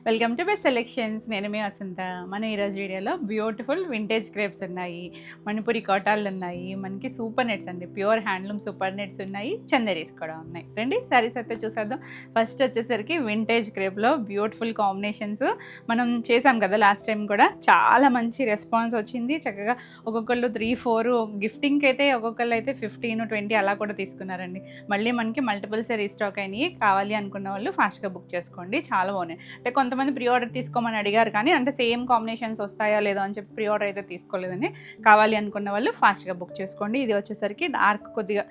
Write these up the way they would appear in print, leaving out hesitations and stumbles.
Welcome to best selections. నేను మీ వసంత. మన ఈరోజు వీడియోలో బ్యూటిఫుల్ వింటేజ్ క్రేప్స్ ఉన్నాయి, మణిపురి కోటాలు ఉన్నాయి, మనకి సూపర్ నెట్స్ అండి, ప్యూర్ హ్యాండ్లూమ్ సూపర్ నెట్స్ ఉన్నాయి, చందేరీస్ కూడా ఉన్నాయి. రండి సారీస్ అయితే చూసేద్దాం. ఫస్ట్ వచ్చేసరికి వింటేజ్ క్రేప్లో బ్యూటిఫుల్ కాంబినేషన్స్ మనం చేసాం కదా లాస్ట్ టైం కూడా, చాలా మంచి రెస్పాన్స్ వచ్చింది. చక్కగా ఒక్కొక్కళ్ళు 3-4 గిఫ్టింగ్కి అయితే ఒక్కొక్కళ్ళు అయితే 15-20 అలా కూడా తీసుకున్నారండి. మళ్ళీ మనకి మల్టిపుల్స్ రీస్టాక్ అయినాయి. కావాలి అనుకున్న వాళ్ళు ఫాస్ట్గా బుక్ చేసుకోండి, చాలా బాగున్నాయి. అంటే కొంతమంది ప్రీ ఆర్డర్ తీసుకోమని అడిగారు, కానీ అంటే సేమ్ కాంబినేషన్స్ వస్తాయా లేదో అని చెప్పి ప్రీ ఆర్డర్ అయితే తీసుకోలేదని. కావాలి అనుకున్న వాళ్ళు ఫాస్ట్గా బుక్ చేసుకోండి. ఇది వచ్చేసరికి డార్క్ కొద్దిగా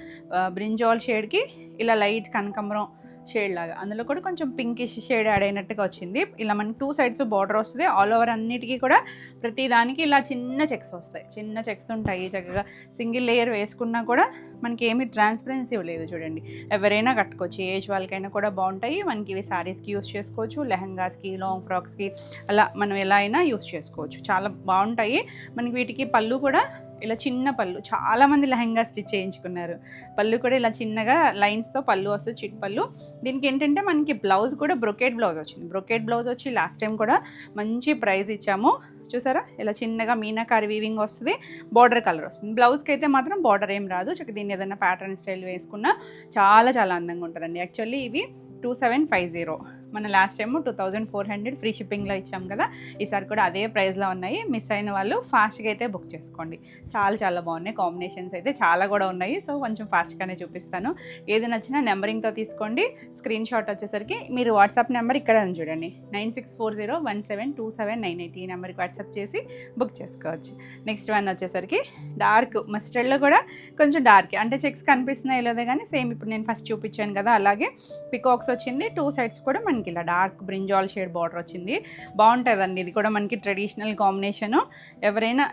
బ్రింజాల్ షేడ్కి ఇలా లైట్ కనకాంబరం షేడ్ లాగా, అందులో కూడా కొంచెం పింకిష్ షేడ్ యాడ్ అయినట్టుగా వచ్చింది. ఇలా మనకి 2 sides బార్డర్ వస్తుంది. ఆల్ ఓవర్ అన్నిటికీ కూడా ప్రతి దానికి ఇలా చిన్న చెక్స్ వస్తాయి, చిన్న చెక్స్ ఉంటాయి. చక్కగా సింగిల్ లేయర్ వేసుకున్నా కూడా మనకి ఏమి ట్రాన్స్పరెన్సీ లేదు. చూడండి, ఎవరైనా కట్టుకోవచ్చు, ఏజ్ వాళ్ళకైనా కూడా బాగుంటాయి. మనకి ఇవి శారీస్కి యూస్ చేసుకోవచ్చు, లెహంగాస్కి, లాంగ్ ఫ్రాక్స్కి, అలా మనం ఎలా అయినా యూస్ చేసుకోవచ్చు. చాలా బాగుంటాయి. మనకి వీటికి పళ్ళు కూడా ఇలా చిన్న పళ్ళు, చాలామంది లెహంగా స్టిచ్ చేయించుకున్నారు. పళ్ళు కూడా ఇలా చిన్నగా లైన్స్తో పళ్ళు వస్తుంది, చిట్ పళ్ళు. దీనికి ఏంటంటే మనకి బ్లౌజ్ కూడా బ్రొకేట్ బ్లౌజ్ వచ్చింది. బ్రొకేట్ బ్లౌజ్ వచ్చి లాస్ట్ టైం కూడా మంచి ప్రైస్ ఇచ్చాము. చూసారా, ఇలా చిన్నగా మీనాకారి వీవింగ్ వస్తుంది, బార్డర్ కలర్ వస్తుంది. బ్లౌజ్కి అయితే మాత్రం బార్డర్ ఏం రాదు. చక్క దీన్ని ఏదైనా ప్యాటర్న్ స్టైల్ వేసుకున్నా చాలా చాలా అందంగా ఉంటుందండి. యాక్చువల్లీ ఇవి 2750, మన లాస్ట్ టైము 2400 ఫ్రీ షిప్పింగ్లో ఇచ్చాం కదా. ఈసారి కూడా అదే ప్రైస్లో ఉన్నాయి. మిస్ అయిన వాళ్ళు ఫాస్ట్గా అయితే బుక్ చేసుకోండి. చాలా చాలా బాగున్నాయి. కాంబినేషన్స్ అయితే చాలా కూడా ఉన్నాయి. సో కొంచెం ఫాస్ట్గానే చూపిస్తాను. ఏది నచ్చినా నెంబరింగ్తో తీసుకోండి. స్క్రీన్ షాట్ వచ్చేసరికి మీరు వాట్సాప్ నెంబర్ ఇక్కడ ఉంది చూడండి, 9640172798. ఈ నెంబర్కి వాట్సాప్ చేసి బుక్ చేసుకోవచ్చు. నెక్స్ట్ వన్ వచ్చేసరికి డార్క్ మస్టర్డ్లో కూడా కొంచెం డార్క్, అంటే చెక్స్ కనిపిస్తున్నాయి లేదో కానీ సేమ్ ఇప్పుడు నేను ఫస్ట్ చూపించాను కదా అలాగే పికాక్స్ వచ్చింది. 2 sides కూడా మనకి ఇలా డార్క్ బ్రింజాల్ షేడ్ బార్డర్ వచ్చింది. బాగుంటుందండి. ఇది కూడా మనకి ట్రెడిషనల్ కాంబినేషను,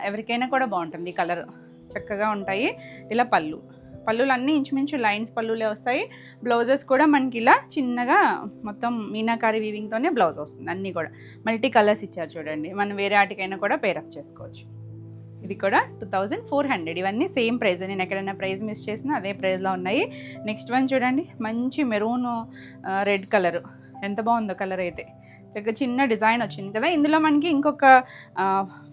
ఎవరికైనా కూడా బాగుంటుంది. ఈ కలర్ చక్కగా ఉంటాయి. ఇలా పళ్ళులు అన్నీ ఇంచుమించు లైన్స్ పళ్ళులే వస్తాయి. బ్లౌజెస్ కూడా మనకి ఇలా చిన్నగా మొత్తం మీనాకారి వీవింగ్తోనే బ్లౌజ్ వస్తుంది. అన్నీ కూడా మల్టీ కలర్స్ ఇచ్చారు చూడండి. మనం వేరే వాటికైనా కూడా పేరప్ చేసుకోవచ్చు. ఇది కూడా 2400. ఇవన్నీ సేమ్ ప్రైస్. నేను ఎక్కడైనా ప్రైస్ మిస్ చేసినా అదే ప్రైస్లో ఉన్నాయి. నెక్స్ట్ వన్ చూడండి, మంచి మెరూన్ రెడ్ కలరు, ఎంత బాగుందో కలర్ అయితే. చక్కగా చిన్న డిజైన్ వచ్చింది కదా. ఇందులో మనకి ఇంకొక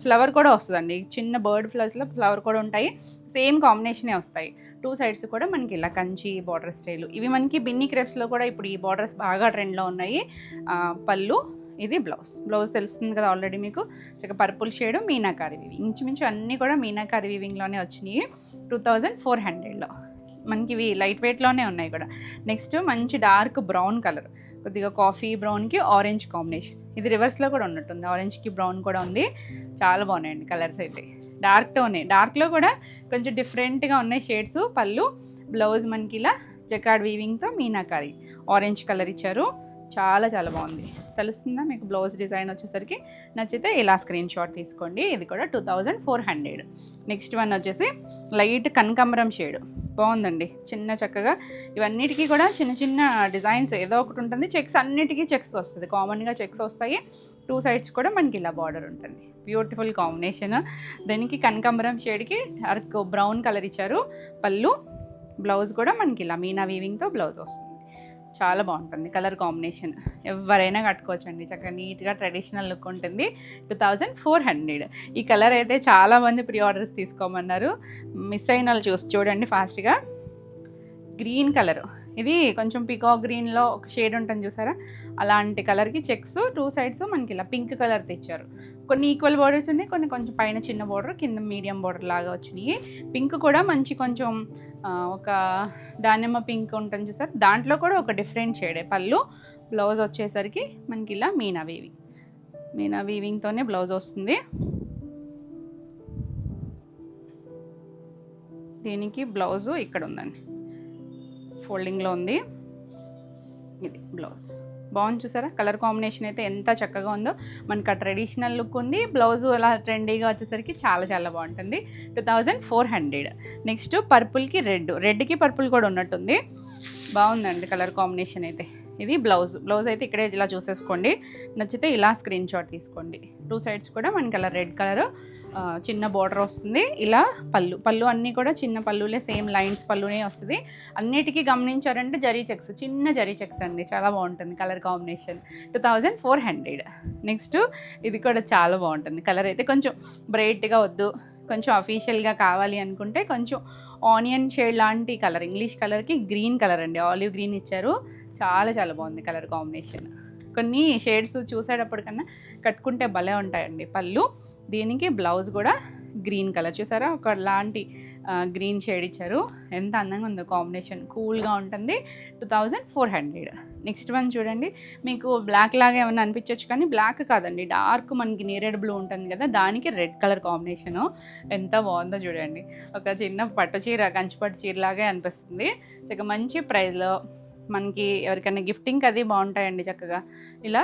ఫ్లవర్ కూడా వస్తుందండి. చిన్న బర్డ్ ఫ్లవర్స్లో ఫ్లవర్ కూడా ఉంటాయి. సేమ్ కాంబినేషనే వస్తాయి. 2 sides కూడా మనకి ఇలా కంచి బార్డర్ స్టైలు. ఇవి మనకి బిన్నీ క్రేప్స్లో కూడా ఇప్పుడు ఈ బార్డర్స్ బాగా ట్రెండ్లో ఉన్నాయి. పళ్ళు, ఇది బ్లౌజ్ తెలుస్తుంది కదా ఆల్రెడీ మీకు. చక్కగా పర్పుల్ షేడ్ మీనాకారి వీవింగ్, ఇంచుమించు అన్నీ కూడా మీనాకారి వీవింగ్లోనే వచ్చినాయి. 2400లో మనకి ఇవి లైట్ వెయిట్లోనే ఉన్నాయి కూడా. నెక్స్ట్ మంచి డార్క్ బ్రౌన్ కలర్, కొద్దిగా కాఫీ బ్రౌన్కి ఆరెంజ్ కాంబినేషన్. ఇది రివర్స్లో కూడా ఉన్నట్టుంది, ఆరెంజ్కి బ్రౌన్ కూడా ఉంది. చాలా బాగున్నాయండి కలర్స్ అయితే. డార్క్ టోనే, డార్క్లో కూడా కొంచెం డిఫరెంట్గా ఉన్నాయి షేడ్స్. పళ్ళు, బ్లౌజ్ మనకి ఇలా జకార్డ్ వీవింగ్తో మీనాకారి ఆరెంజ్ కలర్ ఇచ్చారు. చాలా చాలా బాగుంది. తెలుస్తుందా మీకు? బ్లౌజ్ డిజైన్ వచ్చేసరికి నచ్చితే ఇలా స్క్రీన్ షాట్ తీసుకోండి. ఇది కూడా 2400. నెక్స్ట్ వన్ వచ్చేసి లైట్ కనకాంబరం షేడ్, బాగుందండి. చిన్న చక్కగా ఇవన్నిటికీ కూడా చిన్న చిన్న డిజైన్స్ ఏదో ఒకటి ఉంటుంది. చెక్స్ అన్నిటికీ చెక్స్ వస్తుంది, కామన్గా చెక్స్ వస్తాయి. 2 sides కూడా మనకి ఇలా బార్డర్ ఉంటుంది. Beautiful combination. దానికి కనకాంబరం షేడ్కి డార్క్ బ్రౌన్ కలర్ ఇచ్చారు. పళ్ళు, బ్లౌజ్ కూడా మనకి ఇలా మీనా వీవింగ్తో బ్లౌజ్ వస్తుంది. చాలా బాగుంటుంది కలర్ కాంబినేషన్. ఎవరైనా కట్టుకోవచ్చండి. చక్కగా నీట్గా ట్రెడిషనల్ లుక్ ఉంటుంది. 2400. ఈ కలర్ అయితే చాలామంది ప్రీ ఆర్డర్స్ తీసుకోమన్నారు. మిస్ అయిన వాళ్ళు చూడండి ఫాస్ట్గా. గ్రీన్ కలరు, ఇది కొంచెం పికాక్ గ్రీన్లో ఒక షేడ్ ఉంటుంది చూసారా, అలాంటి కలర్కి చెక్స్ 2 sides మనకి ఇలా పింక్ కలర్ తెచ్చారు. కొన్ని ఈక్వల్ బార్డర్స్ ఉన్నాయి, కొన్ని కొంచెం పైన చిన్న బార్డర్, కింద మీడియం బార్డర్ లాగా వచ్చినాయి. పింక్ కూడా మంచి కొంచెం ఒక దానిమ్మ పింక్ ఉంటుంది చూసారు, దాంట్లో కూడా ఒక డిఫరెంట్ షేడే. పళ్ళు, బ్లౌజ్ వచ్చేసరికి మనకి ఇలా మీనా వీవింగ్తోనే బ్లౌజ్ వస్తుంది. దీనికి బ్లౌజు ఇక్కడ ఉందండి, ఫోల్డింగ్లో ఉంది. ఇది బ్లౌజ్ బాగుంది చూసారా. కలర్ కాంబినేషన్ అయితే ఎంత చక్కగా ఉందో. మనకు ఆ ట్రెడిషనల్ లుక్ ఉంది. బ్లౌజు అలా ట్రెండీగా వచ్చేసరికి చాలా చాలా బాగుంటుంది. 2400. నెక్స్ట్ పర్పుల్కి రెడ్కి పర్పుల్ కూడా ఉన్నట్టుంది. బాగుందండి కలర్ కాంబినేషన్ అయితే. ఇది బ్లౌజ్ అయితే ఇక్కడే ఇలా చూసేసుకోండి. నచ్చితే ఇలా స్క్రీన్ షాట్ తీసుకోండి. 2 sides కూడా మనకి అలా రెడ్ కలర్ చిన్న బోర్డర్ వస్తుంది. ఇలా పళ్ళు అన్నీ కూడా చిన్న పళ్ళులే, సేమ్ లైన్స్ పళ్ళునే వస్తుంది. అన్నిటికీ గమనించారంటే జరీ చెక్స్, చిన్న జరీ చెక్స్ అండి, చాలా బాగుంటుంది కలర్ కాంబినేషన్. 2400. నెక్స్ట్ ఇది కూడా చాలా బాగుంటుంది కలర్ అయితే. కొంచెం బ్రైట్గా వద్దు, కొంచెం అఫీషియల్గా కావాలి అనుకుంటే కొంచెం ఆనియన్ షేడ్ లాంటి కలర్, ఇంగ్లీష్ కలర్కి గ్రీన్ కలర్ అండి, ఆలివ్ గ్రీన్ ఇచ్చారు. చాలా చాలా బాగుంది కలర్ కాంబినేషన్. కొన్ని షేడ్స్ చూసేటప్పటికన్నా కట్టుకుంటే భలే ఉంటాయండి. పళ్ళు, దీనికి బ్లౌజ్ కూడా గ్రీన్ కలర్ చూసారా, ఒక లాంటి గ్రీన్ షేడ్ ఇచ్చారు. ఎంత అందంగా ఉందో కాంబినేషన్, కూల్గా ఉంటుంది. 2400. నెక్స్ట్ వన్ చూడండి, మీకు బ్లాక్ లాగా ఏమైనా అనిపించవచ్చు కానీ బ్లాక్ కాదండి, డార్క్ మనకి నేరేడ్ బ్లూ ఉంటుంది కదా, దానికి రెడ్ కలర్ కాంబినేషను. ఎంత బాగుందో చూడండి, ఒక చిన్న పట్టు చీర, కంచి పట్టు చీర లాగే అనిపిస్తుంది. చక్కగా మంచి ప్రైస్లో మనకి ఎవరికైనా గిఫ్టింగ్కి అది బాగుంటాయండి. చక్కగా ఇలా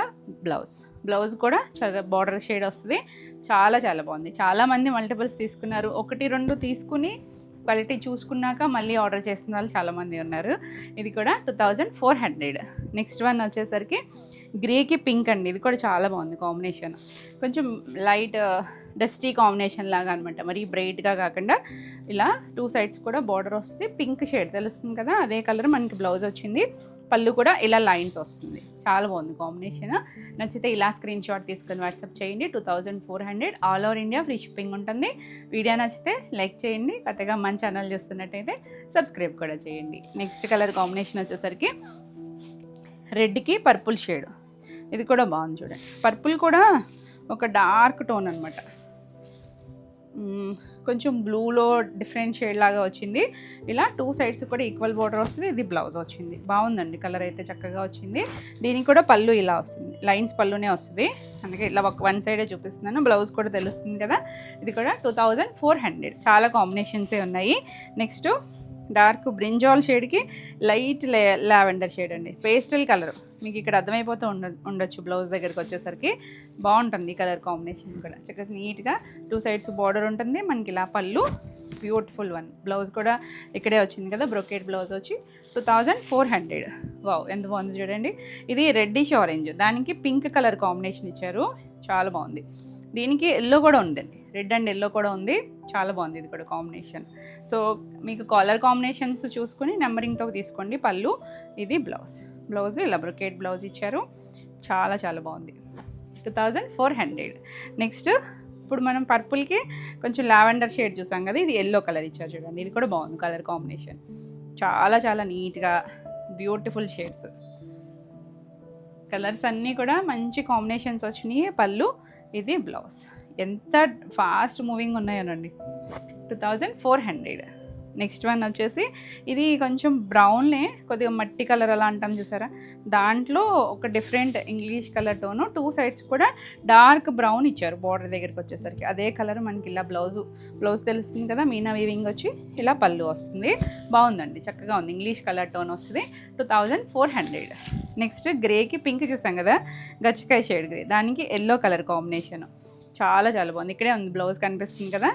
బ్లౌజ్ కూడా చాలా బార్డర్ షేడ్ వస్తుంది. చాలా చాలా బాగుంది. చాలామంది మల్టిపుల్స్ తీసుకున్నారు, 1-2 తీసుకుని క్వాలిటీ చూసుకున్నాక మళ్ళీ ఆర్డర్ చేసిన వాళ్ళు చాలామంది ఉన్నారు. ఇది కూడా 2400. నెక్స్ట్ వన్ వచ్చేసరికి గ్రేకి పింక్ అండి, ఇది కూడా చాలా బాగుంది కాంబినేషన్. కొంచెం లైట్ డస్టీ కాంబినేషన్ లాగా అనమాట, మరి బ్రైట్గా కాకుండా ఇలా 2 సైడ్స్ కూడా బార్డర్ వస్తుంది. పింక్ షేడ్ తెలుస్తుంది కదా, అదే కలర్ మనకి బ్లౌజ్ వచ్చింది. పళ్ళు కూడా ఇలా లైన్స్ వస్తుంది. చాలా బాగుంది కాంబినేషన్. నచ్చితే ఇలా స్క్రీన్ షాట్ తీసుకొని వాట్సాప్ చేయండి. 2400, all over India free shipping ఉంటుంది. వీడియో నచ్చితే లైక్ చేయండి, కొత్తగా మన ఛానల్ చూస్తున్నట్టయితే సబ్స్క్రైబ్ కూడా చేయండి. నెక్స్ట్ కలర్ కాంబినేషన్ వచ్చేసరికి రెడ్కి పర్పుల్ షేడ్, ఇది కూడా బాగుంది చూడండి. పర్పుల్ కూడా ఒక డార్క్ టోన్ అనమాట, కొంచెం బ్లూలో డిఫరెంట్ షేడ్ లాగా వచ్చింది. ఇలా 2 సైడ్స్ కూడా ఈక్వల్ బార్డర్ వస్తుంది. ఇది బ్లౌజ్ వచ్చింది. బాగుందండి కలర్ అయితే, చక్కగా వచ్చింది. దీనికి కూడా పళ్ళు ఇలా వస్తుంది, లైన్స్ పళ్ళునే వస్తుంది, అందుకే ఇలా ఒక 1 సైడే చూపిస్తున్నాను. బ్లౌజ్ కూడా తెలుస్తుంది కదా. ఇది కూడా 2400. చాలా కాంబినేషన్సే ఉన్నాయి. నెక్స్ట్ డార్క్ బ్రింజాల్ షేడ్కి లైట్ లావెండర్ షేడ్ అండి, పేస్టల్ కలర్. మీకు ఇక్కడ అర్థమైపోతూ ఉండొచ్చు బ్లౌజ్ దగ్గరికి వచ్చేసరికి. బాగుంటుంది ఈ కలర్ కాంబినేషన్ కూడా. చక్కగా నీట్గా 2 సైడ్స్ బార్డర్ ఉంటుంది. మనకి ఇలా పళ్ళు, బ్యూటిఫుల్ వన్. బ్లౌజ్ కూడా ఇక్కడే వచ్చింది కదా, బ్రొకేట్ బ్లౌజ్ వచ్చి 2400. వావ్, ఎంత బాగుంది చూడండి. ఇది రెడ్డిష్ ఆరెంజ్, దానికి పింక్ కలర్ కాంబినేషన్ ఇచ్చారు. చాలా బాగుంది. దీనికి ఎల్లో కూడా ఉందండి, రెడ్ అండ్ ఎల్లో కూడా ఉంది. చాలా బాగుంది ఇది కూడా కాంబినేషన్. సో మీకు కలర్ కాంబినేషన్స్ చూసుకుని నెంబరింగ్తో తీసుకోండి. పళ్ళు, ఇది బ్లౌజ్ ఇలా బ్రొకేట్ బ్లౌజ్ ఇచ్చారు. చాలా చాలా బాగుంది. 2400. నెక్స్ట్ ఇప్పుడు మనం పర్పుల్కి కొంచెం లావెండర్ షేడ్ చూసాం కదా, ఇది ఎల్లో కలర్ ఇచ్చారు చూడండి. ఇది కూడా బాగుంది కలర్ కాంబినేషన్. చాలా చాలా నీట్గా బ్యూటిఫుల్ షేడ్స్. కలర్స్ అన్నీ కూడా మంచి కాంబినేషన్స్ వచ్చినాయి. పళ్ళు, ఇది బ్లౌజ్. ఎంత ఫాస్ట్ మూవింగ్ ఉన్నాయోనండి. 2400. నెక్స్ట్ వన్ వచ్చేసి ఇది కొంచెం బ్రౌన్లే, కొద్దిగా మట్టి కలర్ అలా అంటాం చూసారా, దాంట్లో ఒక different English colour tone. 2 sides కూడా డార్క్ బ్రౌన్ ఇచ్చారు బార్డర్ దగ్గరికి వచ్చేసరికి. అదే కలర్ మనకి ఇలా బ్లౌజ్ తెలుస్తుంది కదా, మీనా వీవింగ్ వచ్చి ఇలా పళ్ళు వస్తుంది. బాగుందండి, చక్కగా ఉంది. ఇంగ్లీష్ కలర్ టోన్ వస్తుంది. 2400. నెక్స్ట్ గ్రేకి పింక్ చూసాం కదా, గచ్చకాయ షేడ్ గ్రే, దానికి ఎల్లో కలర్ కాంబినేషన్. చాలా చాలా బాగుంది. ఇక్కడే ఉంది బ్లౌజ్ కనిపిస్తుంది కదా,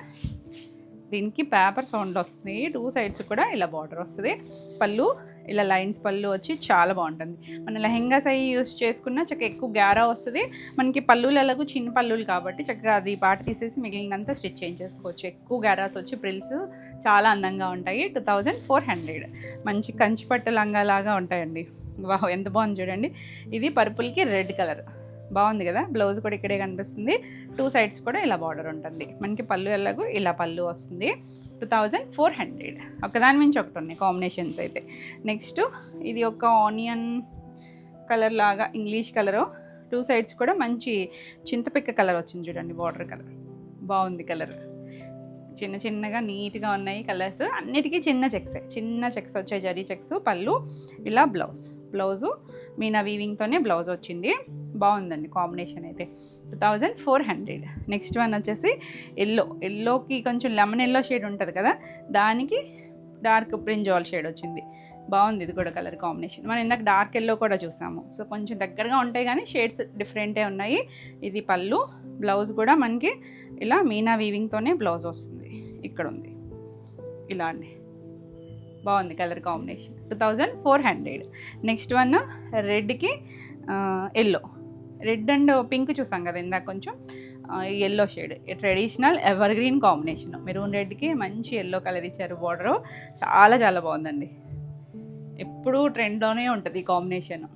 దీనికి పేపర్ సౌండ్ వస్తుంది. 2 సైడ్స్ కూడా ఇలా బార్డర్ వస్తుంది. పళ్ళు ఇలా లైన్స్ పళ్ళు వచ్చి చాలా బాగుంటుంది. మన లెహెంగాస్ అవి యూస్ చేసుకున్న చక్కగా ఎక్కువ గ్యారా వస్తుంది. మనకి పళ్ళులు ఎలాగో చిన్న పళ్ళులు కాబట్టి చక్కగా అది పాటు తీసేసి మిగిలినంతా స్టిచ్ చేయించేసుకోవచ్చు. ఎక్కువ గ్యారాస్ వచ్చి ప్రిల్స్ చాలా అందంగా ఉంటాయి. 2400. మంచి కంచిపట్టు లంగా లాగా ఉంటాయండి. వాహ్, ఎంత బాగుంది చూడండి. ఇది పర్పుల్కి రెడ్ కలర్, బాగుంది కదా. బ్లౌజ్ కూడా ఇక్కడే కనిపిస్తుంది. 2 సైడ్స్ కూడా ఇలా బార్డర్ ఉంటుంది. మనకి పళ్ళు ఎలాగో ఇలా పళ్ళు వస్తుంది. 2400. ఒకదాని మించి ఒకటి ఉన్నాయి కాంబినేషన్స్ అయితే. నెక్స్ట్ ఇది ఒక ఆనియన్ కలర్ లాగా, ఇంగ్లీష్ కలరు. 2 సైడ్స్ కూడా మంచి చింతపిక్క కలర్ వచ్చింది చూడండి, బార్డర్ కలర్. బాగుంది కలర్. చిన్న చిన్నగా నీట్గా ఉన్నాయి కలర్స్. అన్నిటికీ చిన్న చెక్స్ వచ్చాయి, జరీ చెక్స్. పళ్ళు ఇలా బ్లౌజు మీనా వీవింగ్తోనే బ్లౌజ్ వచ్చింది. బాగుందండి కాంబినేషన్ అయితే. 2400. నెక్స్ట్ వన్ వచ్చేసి ఎల్లోకి కొంచెం లెమన్ ఎల్లో షేడ్ ఉంటుంది కదా, దానికి డార్క్ బ్రింజాల్ షేడ్ వచ్చింది. బాగుంది ఇది కూడా కలర్ కాంబినేషన్. మనం ఇందాక డార్క్ ఎల్లో కూడా చూసాము. సో కొంచెం దగ్గరగా ఉంటాయి కానీ షేడ్స్ డిఫరెంటే ఉన్నాయి. ఇది పళ్ళు, బ్లౌజ్ కూడా మనకి ఇలా మీనా వీవింగ్తోనే బ్లౌజ్ వస్తుంది. ఇక్కడ ఉంది ఇలా అండి. బాగుంది కలర్ కాంబినేషన్. 2400. నెక్స్ట్ వన్ రెడ్కి ఎల్లో, రెడ్ అండ్ పింక్ చూసాం కదా ఇందాక కొంచెం, yellow shade, traditional evergreen combination. Maroon రెడ్కి మంచి ఎల్లో కలర్ ఇచ్చారు. బార్డరు చాలా చాలా బాగుందండి. ఎప్పుడూ ట్రెండ్లోనే ఉంటుంది ఈ కాంబినేషన్.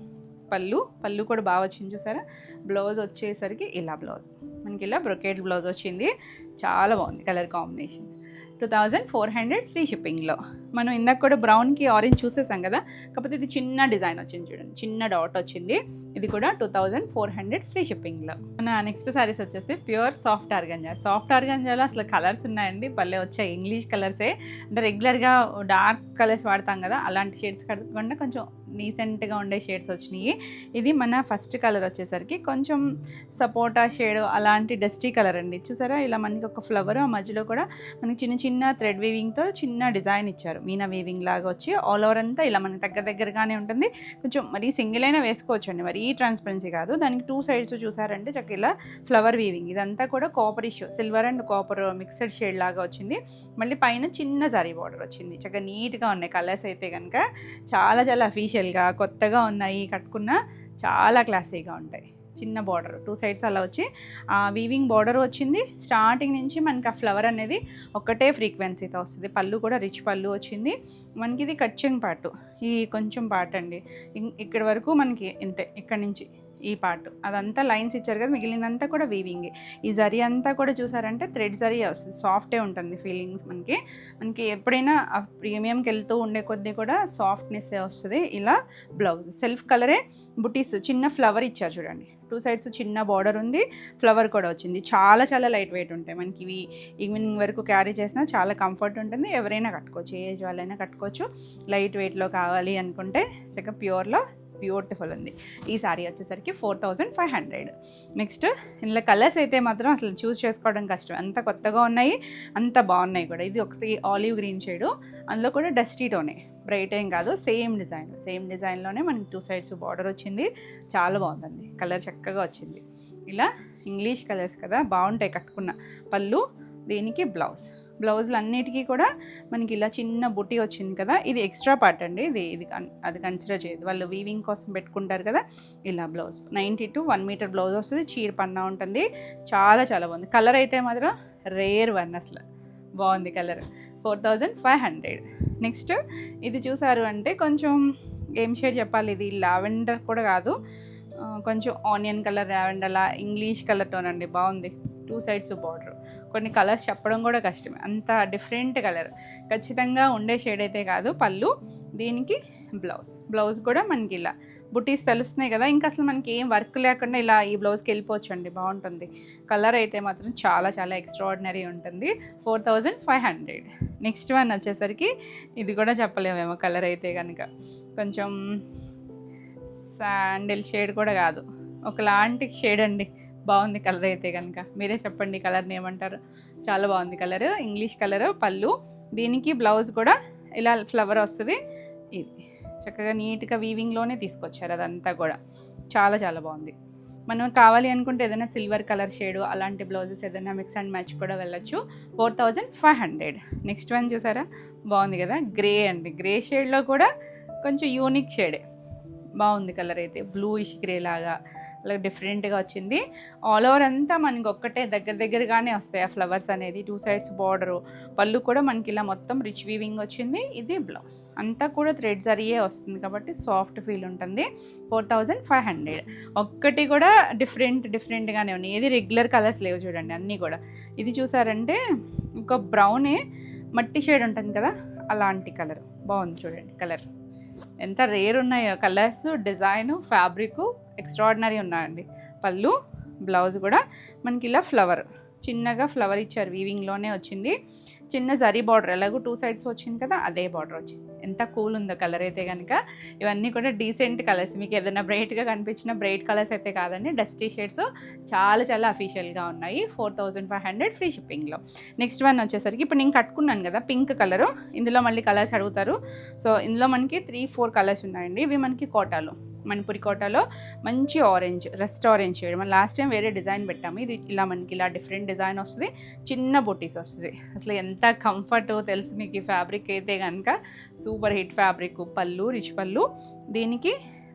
పళ్ళు కూడా బాగా వచ్చింది చూసారా. బ్లౌజ్ వచ్చేసరికి ఇలా బ్లౌజ్ మనకి ఇలా బ్రొకేట్ బ్లౌజ్ వచ్చింది. చాలా బాగుంది కలర్ కాంబినేషన్. 2400 ఫ్రీ షిప్పింగ్లో. మనం ఇందాక కూడా బ్రౌన్కి ఆరెంజ్ చూసేసాం కదా, కాకపోతే ఇది చిన్న డిజైన్ వచ్చింది చూడండి, చిన్న డాట్ వచ్చింది. ఇది కూడా 2400 ఫ్రీ షిప్పింగ్లో. మన నెక్స్ట్ సారీస్ వచ్చేసి ప్యూర్ సాఫ్ట్ ఆర్గంజా. సాఫ్ట్ ఆర్గంజాలో అసలు కలర్స్ ఉన్నాయండి, భలే వచ్చాయి. ఇంగ్లీష్ కలర్సే, అంటే రెగ్యులర్గా డార్క్ కలర్స్ వాడతాం కదా అలాంటి షేడ్స్ కాకుండా కొంచెం డీసెంట్గా ఉండే షేడ్స్ వచ్చినాయి. ఇది మన ఫస్ట్ కలర్ వచ్చేసరికి కొంచెం సపోటా షేడ్ అలాంటి డస్టీ కలర్ అండి. చూసారా ఇలా మనకి ఒక ఫ్లవర్, ఆ మధ్యలో కూడా మనకి చిన్న చిన్న థ్రెడ్ వీవింగ్తో చిన్న డిజైన్ ఇచ్చారు. మీనా వీవింగ్ లాగా వచ్చి ఆల్ ఓవర్ అంతా ఇలా మనకి దగ్గరగానే ఉంటుంది. కొంచెం మరీ సింగిల్ అయినా వేసుకోవచ్చు అండి, మరీ ట్రాన్స్పరెన్సీ కాదు. దానికి 2 సైడ్స్ చూసారంటే చక్క ఇలా ఫ్లవర్ వీవింగ్. ఇదంతా కూడా copper issue, silver and copper mixed shade లాగా వచ్చింది. మళ్ళీ పైన చిన్న జరీ బార్డర్ వచ్చింది. చక్కగా నీట్గా ఉన్నాయి కలర్స్ అయితే కనుక. చాలా చాలా అఫీషియల్గా కొత్తగా ఉన్నాయి, కట్టుకున్న చాలా క్లాసీగా ఉంటాయి. చిన్న బార్డర్ 2 సైడ్స్ అలా వచ్చి వీవింగ్ బార్డర్ వచ్చింది. స్టార్టింగ్ నుంచి మనకి ఆ ఫ్లవర్ అనేది ఒకటే ఫ్రీక్వెన్సీతో వస్తుంది. పళ్ళు కూడా రిచ్ పళ్ళు వచ్చింది మనకి. ఇది కట్చింగ్ పార్ట్, ఈ కొంచెం పార్ట్ అండి. ఇక్కడి వరకు మనకి ఇంతే, ఇక్కడ నుంచి ఈ పార్ట్ అదంతా లైన్స్ ఇచ్చారు కదా, మిగిలినంతా కూడా వీవింగ్. ఈ జరీ అంతా కూడా చూసారంటే థ్రెడ్ జరీ వస్తుంది, సాఫ్టే ఉంటుంది ఫీలింగ్స్. మనకి ఎప్పుడైనా ప్రీమియంకి వెళ్తూ ఉండే కొద్దీ కూడా సాఫ్ట్నెస్ వస్తుంది. ఇలా బ్లౌజ్ సెల్ఫ్ కలరే బుటీస్, చిన్న ఫ్లవర్ ఇచ్చారు చూడండి. 2 సైడ్స్ చిన్న బార్డర్ ఉంది, ఫ్లవర్ కూడా వచ్చింది. చాలా చాలా లైట్ వెయిట్ ఉంటాయి మనకి. ఇవి ఈవినింగ్ వరకు క్యారీ చేసినా చాలా కంఫర్ట్ ఉంటుంది. ఎవరైనా కట్టుకోవచ్చు, ఏ ఏజ్ వాళ్ళైనా కట్టుకోవచ్చు. లైట్ వెయిట్లో కావాలి అనుకుంటే చక్కగా ప్యూర్లో బ్యూటిఫుల్ ఉంది. ఈ సారీ వచ్చేసరికి 4500. నెక్స్ట్ ఇందులో కలర్స్ అయితే మాత్రం అసలు చూస్ చేసుకోవడం కష్టం, అంత కొత్తగా ఉన్నాయి, అంత బాగున్నాయి కూడా. ఇది ఒకటి ఆలివ్ గ్రీన్ షేడు, అందులో కూడా డస్టీ టోనే, బ్రైట్ ఏం కాదు. సేమ్ డిజైన్లోనే మనకి 2 సైడ్స్ బార్డర్ వచ్చింది. చాలా బాగుందండి, కలర్ చక్కగా వచ్చింది. ఇలా ఇంగ్లీష్ కలర్స్ కదా, బాగుంటాయి కట్టుకున్న. పళ్ళు, దీనికి బ్లౌజులు అన్నిటికీ కూడా మనకి ఇలా చిన్న బుట్టి వచ్చింది కదా. ఇది ఎక్స్ట్రా పార్ట్ అండి, అది కన్సిడర్ చేయదు, వాళ్ళు వీవింగ్ కోసం పెట్టుకుంటారు కదా. ఇలా బ్లౌజ్ 90 to 1 మీటర్ బ్లౌజ్ వస్తుంది. చీర పన్నా ఉంటుంది. చాలా చాలా బాగుంది. కలర్ అయితే మాత్రం రేర్ వన్, అసలు బాగుంది కలర్. 4500. నెక్స్ట్ ఇది చూసారు అంటే కొంచెం ఏం షేడ్ చెప్పాలి, ఇది లావెండర్ కూడా కాదు, కొంచెం onion colour, lavender, English colour tone అండి. బాగుంది. 2 సైడ్స్ బార్డర్. కొన్ని కలర్స్ చెప్పడం కూడా కష్టమే, అంత డిఫరెంట్ కలర్. ఖచ్చితంగా ఉండే షేడ్ అయితే కాదు. పళ్ళు, దీనికి బ్లౌజ్ కూడా మనకి ఇలా బుటీస్ తెలుస్తున్నాయి కదా. ఇంకా అసలు మనకి ఏం వర్క్ లేకుండా ఇలా ఈ బ్లౌజ్కి వెళ్ళిపోవచ్చు అండి, బాగుంటుంది. కలర్ అయితే మాత్రం చాలా చాలా ఎక్స్ట్రాడినరీ ఉంటుంది. 4500. నెక్స్ట్ వన్ వచ్చేసరికి ఇది కూడా చెప్పలేమేమో కలర్ అయితే కనుక. కొంచెం శాండిల్ షేడ్ కూడా కాదు, ఒకలాంటి షేడ్ అండి. బాగుంది కలర్ అయితే కనుక. మీరే చెప్పండి కలర్ని ఏమంటారు. చాలా బాగుంది కలర్, ఇంగ్లీష్ కలర్. పళ్ళు, దీనికి బ్లౌజ్ కూడా ఇలా ఫ్లవర్ వస్తుంది. ఇది చక్కగా నీట్గా వీవింగ్లోనే తీసుకొచ్చారు అదంతా కూడా. చాలా చాలా బాగుంది. మనం కావాలి అనుకుంటే ఏదైనా సిల్వర్ కలర్ షేడు అలాంటి బ్లౌజెస్ ఏదైనా మిక్స్ అండ్ మ్యాచ్ కూడా వెళ్ళొచ్చు. 4500. నెక్స్ట్ వన్ చూసారా, బాగుంది కదా, గ్రే అండి. గ్రే షేడ్లో కూడా కొంచెం యూనిక్ షేడే, బాగుంది కలర్ అయితే. బ్లూయిష్ గ్రే లాగా అలా డిఫరెంట్గా వచ్చింది. ఆల్ ఓవర్ అంతా మనకి ఒక్కటే దగ్గరగానే వస్తాయి ఆ ఫ్లవర్స్ అనేది. 2 సైడ్స్ బార్డరు. పళ్ళు కూడా మనకి ఇలా మొత్తం రిచ్ వీవింగ్ వచ్చింది. ఇది బ్లౌజ్ అంతా కూడా థ్రెడ్ జరీయే వస్తుంది కాబట్టి సాఫ్ట్ ఫీల్ ఉంటుంది. 4500. ఒక్కటి కూడా డిఫరెంట్గానే ఉన్నాయి. ఏది రెగ్యులర్ కలర్స్ లేవు చూడండి అన్నీ కూడా. ఇది చూసారంటే ఒక బ్రౌనే మట్టి షేడ్ ఉంటుంది కదా, అలాంటి కలర్. బాగుంది చూడండి కలర్. ఎంత రేర్ ఉన్నాయో కలర్స్, డిజైను, ఫ్యాబ్రిక్ ఎక్స్ట్రాడినరీ ఉన్నాయండి. పళ్ళు, బ్లౌజ్ కూడా మనకి ఇలా చిన్నగా ఫ్లవర్ ఇచ్చారు. వీవింగ్లోనే వచ్చింది. చిన్న జరీ బార్డర్, ఎలాగో 2 సైడ్స్ వచ్చింది కదా, అదే బార్డర్ వచ్చింది. ఎంత కూల్ ఉందో కలర్ అయితే కనుక. ఇవన్నీ కూడా డీసెంట్ కలర్స్. మీకు ఏదైనా బ్రైట్గా కనిపించిన బ్రైట్ కలర్స్ అయితే కాదండి, డస్టీ షేడ్స్. చాలా చాలా అఫీషియల్గా ఉన్నాయి. 4500 ఫ్రీ షిప్పింగ్లో. నెక్స్ట్ వన్ వచ్చేసరికి ఇప్పుడు నేను కట్టుకున్నాను కదా పింక్ కలరు. ఇందులో మళ్ళీ కలర్స్ అడుగుతారు. సో ఇందులో మనకి 3-4 కలర్స్ ఉన్నాయండి. ఇవి మనకి కోటాలో, మణిపురి కోటాలో మంచి ఆరెంజ్, రస్ట్ ఆరెంజ్ షేడ్. మనం లాస్ట్ టైం వేరే డిజైన్ పెట్టాము. ఇది ఇలా మనకి ఇలా డిఫరెంట్ డిజైన్ వస్తుంది. చిన్న బొటీస్ వస్తుంది. అసలు ఎంత కంఫర్ట్ తెలుసు మీకు ఈ ఫ్యాబ్రిక్ అయితే కనుక. Super hit fabric. పళ్ళు, రిచ్ పళ్ళు, దీనికి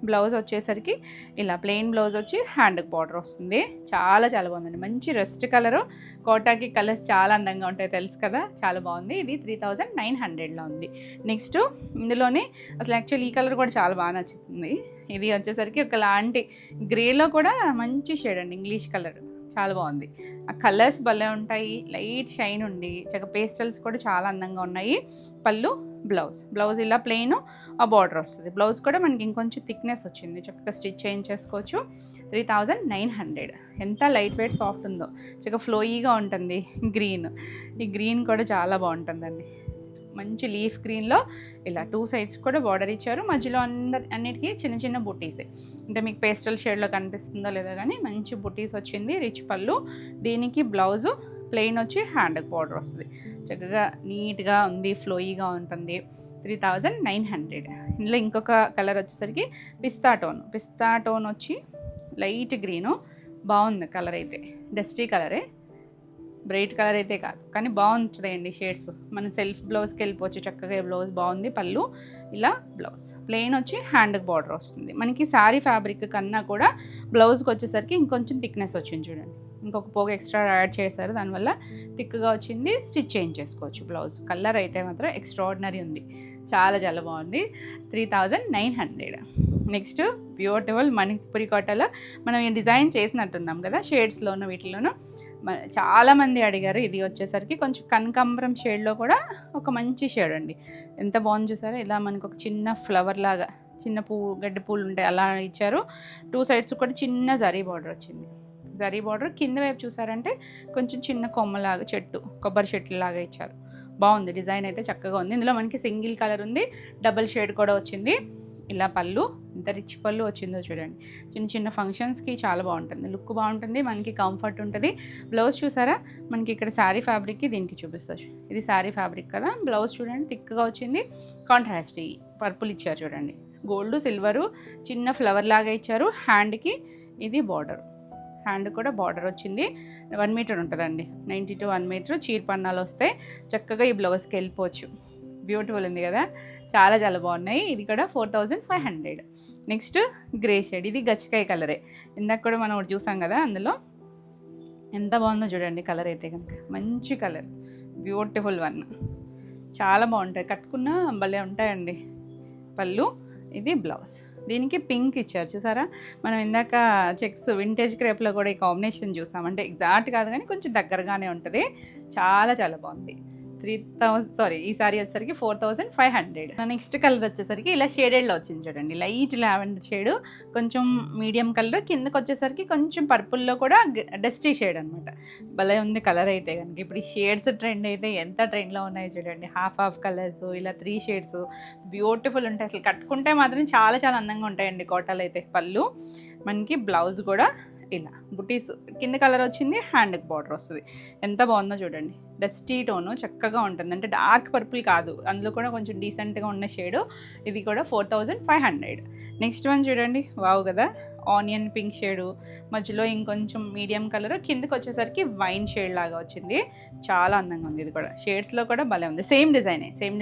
బ్లౌజ్ వచ్చేసరికి ఇలా ప్లెయిన్ బ్లౌజ్ వచ్చి హ్యాండ్కి బార్డర్ వస్తుంది. చాలా చాలా బాగుందండి. మంచి రెస్ట్ కలరు. కోటాకి కలర్స్ చాలా అందంగా ఉంటాయి తెలుసు కదా, చాలా బాగుంది. ఇది 3900లో ఉంది. నెక్స్ట్ ఇందులోనే అసలు యాక్చువల్లీ ఈ కలర్ కూడా చాలా బాగా నచ్చుతుంది. ఇది వచ్చేసరికి ఒకలాంటి గ్రేలో కూడా మంచి షేడ్ అండి, ఇంగ్లీష్ కలర్. చాలా బాగుంది. ఆ కలర్స్ భలే ఉంటాయి, లైట్ షైన్ ఉండి చక్కగా పేస్టల్స్ కూడా చాలా అందంగా ఉన్నాయి. పళ్ళు, బ్లౌజ్ ఇలా ప్లెయిన్, ఆ బార్డర్ వస్తుంది. బ్లౌజ్ కూడా మనకి ఇంకొంచెం థిక్నెస్ వచ్చింది, చక్కగా స్టిచ్ చేయించేసుకోవచ్చు. 3900. ఎంత లైట్ వెయిట్ సాఫ్ట్ ఉందో, చక్కగా ఫ్లోయీగా ఉంటుంది. ఈ గ్రీన్ కూడా చాలా బాగుంటుందండి. మంచి లీఫ్ గ్రీన్లో ఇలా 2 సైడ్స్ కూడా బార్డర్ ఇచ్చారు. మధ్యలో అన్నిటికీ చిన్న చిన్న బుటీసే, అంటే మీకు పేస్టల్ షేడ్లో కనిపిస్తుందో లేదో కానీ మంచి బుటీస్ వచ్చింది. రిచ్ పళ్ళు, దీనికి బ్లౌజు ప్లెయిన్ వచ్చి హ్యాండ్కి బార్డర్ వస్తుంది. చక్కగా నీట్గా ఉంది, ఫ్లోయీగా ఉంటుంది. 3900. ఇందులో ఇంకొక కలర్ వచ్చేసరికి పిస్తా టోన్ వచ్చి లైట్ గ్రీను. బాగుంది కలర్ అయితే, డస్టీ కలరే, బ్రైట్ కలర్ అయితే కాదు కానీ బాగుంటుందండి షేడ్స్. మనం సెల్ఫ్ బ్లౌజ్కి వెళ్ళిపోవచ్చు చక్కగా. బ్లౌజ్ బాగుంది. పళ్ళు ఇలా బ్లౌజ్ ప్లెయిన్ వచ్చి హ్యాండ్కి బార్డర్ వస్తుంది. మనకి శారీ ఫ్యాబ్రిక్ కన్నా కూడా బ్లౌజ్కి వచ్చేసరికి ఇంకొంచెం థిక్నెస్ వచ్చింది చూడండి. ఇంకొక పోగు ఎక్స్ట్రా యాడ్ చేశారు, దానివల్ల థిక్గా వచ్చింది. Stitch చేయించేసుకోవచ్చు blouse. కలర్ అయితే మాత్రం ఎక్స్ట్రాడినరీ ఉంది, చాలా చాలా బాగుంది. 3900. నెక్స్ట్ బ్యూటిఫుల్ మణిపురి కోటలో మనం ఈ డిజైన్ చేసినట్టున్నాం కదా షేడ్స్లోను వీటిలోనూ. చాలామంది అడిగారు. ఇది వచ్చేసరికి కొంచెం కనకాంబరం షేడ్లో కూడా ఒక మంచి షేడ్ అండి. ఎంత బాగుంది చూసారా, ఇలా మనకు ఒక చిన్న ఫ్లవర్ లాగా, చిన్న గడ్డి పూలు ఉంటాయి అలా ఇచ్చారు. 2 సైడ్స్ కూడా చిన్న జరీ బార్డర్ వచ్చింది. జరీ బార్డర్ కింద వైపు చూసారంటే కొంచెం చిన్న కొమ్మలాగా కొబ్బరి చెట్టు లాగా ఇచ్చారు. బాగుంది, డిజైన్ అయితే చక్కగా ఉంది. ఇందులో మనకి సింగిల్ కలర్ ఉంది, డబుల్ షేడ్ కూడా వచ్చింది. ఇలా పళ్ళు, ఇంత రిచ్ పళ్ళు వచ్చిందో చూడండి. చిన్న చిన్న ఫంక్షన్స్కి చాలా బాగుంటుంది, లుక్ బాగుంటుంది, మనకి కంఫర్ట్ ఉంటుంది. బ్లౌజ్ చూసారా, మనకి ఇక్కడ శారీ ఫ్యాబ్రిక్కి దీనికి చూపిస్తుంది. ఇది శారీ ఫ్యాబ్రిక్ కదా. బ్లౌజ్ చూడండి థిక్గా వచ్చింది. కాంట్రాస్ట్ పర్పుల్ ఇచ్చారు చూడండి, గోల్డ్ సిల్వరు చిన్న ఫ్లవర్ లాగా ఇచ్చారు. హ్యాండ్కి ఇది బార్డర్, హ్యాండ్ కూడా బార్డర్ వచ్చింది. 1 మీటర్ ఉంటుందండి, 90 to 1 మీటర్. చీరపన్నాలు వస్తాయి, చక్కగా ఈ బ్లౌజ్కి వెళ్ళిపోవచ్చు. బ్యూటిఫుల్ ఉంది కదా, చాలా చాలా బాగున్నాయి. ఇది కూడా 4500. నెక్స్ట్ గ్రే షేడ్, ఇది గచ్చికాయ కలరే. ఇందాక కూడా మనం ఒకటి చూసాం కదా, అందులో ఎంత బాగుందో చూడండి కలర్ అయితే కనుక. మంచి కలర్, బ్యూటిఫుల్ వన్, చాలా బాగుంటాయి. కట్టుకున్న భలే ఉంటాయండి. పళ్ళు, ఇది బ్లౌజ్. దీనికి పింక్ ఇచ్చారు చూసారా. మనం ఇందాక చెక్స్ వింటేజ్ క్రేప్లో కూడా ఈ కాంబినేషన్ చూసాం. అంటే ఎగ్జాక్ట్ కాదు కానీ కొంచెం దగ్గరగానే ఉంటుంది. చాలా చాలా బాగుంది. 3000 ఈ సారీ వచ్చేసరికి 4500. నెక్స్ట్ కలర్ వచ్చేసరికి ఇలా షేడెడ్లో వచ్చింది చూడండి, లైట్ లావెండర్ షేడు, కొంచెం మీడియం కలర్. కిందకి వచ్చేసరికి కొంచెం పర్పుల్లో కూడా డస్టీ షేడ్ అనమాట. భలే ఉంది కలర్ అయితే కనుక. ఇప్పుడు ఈ షేడ్స్ ట్రెండ్ అయితే ఎంత ట్రెండ్లో ఉన్నాయో చూడండి. హాఫ్ కలర్స్, ఇలా 3 షేడ్స్ బ్యూటిఫుల్ ఉంటాయి. అసలు కట్టుకుంటే మాత్రం చాలా చాలా అందంగా ఉంటాయండి కోటాలు అయితే. పళ్ళు, మనకి బ్లౌజ్ కూడా ఇలా బుటీస్, కింద కలర్ వచ్చింది, హ్యాండ్కి బార్డర్ వస్తుంది. ఎంత బాగుందో చూడండి. డస్టీ టోను చక్కగా ఉంటుంది, అంటే డార్క్ పర్పుల్ కాదు, అందులో కూడా కొంచెం డీసెంట్గా ఉన్న షేడు. ఇది కూడా 4500. నెక్స్ట్ వన్ చూడండి, వావ్ కదా, ఆనియన్ పింక్ షేడు, మధ్యలో ఇంకొంచెం మీడియం కలర్, కిందకి వచ్చేసరికి వైన్ షేడ్ లాగా వచ్చింది. చాలా అందంగా ఉంది. ఇది కూడా షేడ్స్లో కూడా భలే ఉంది. సేమ్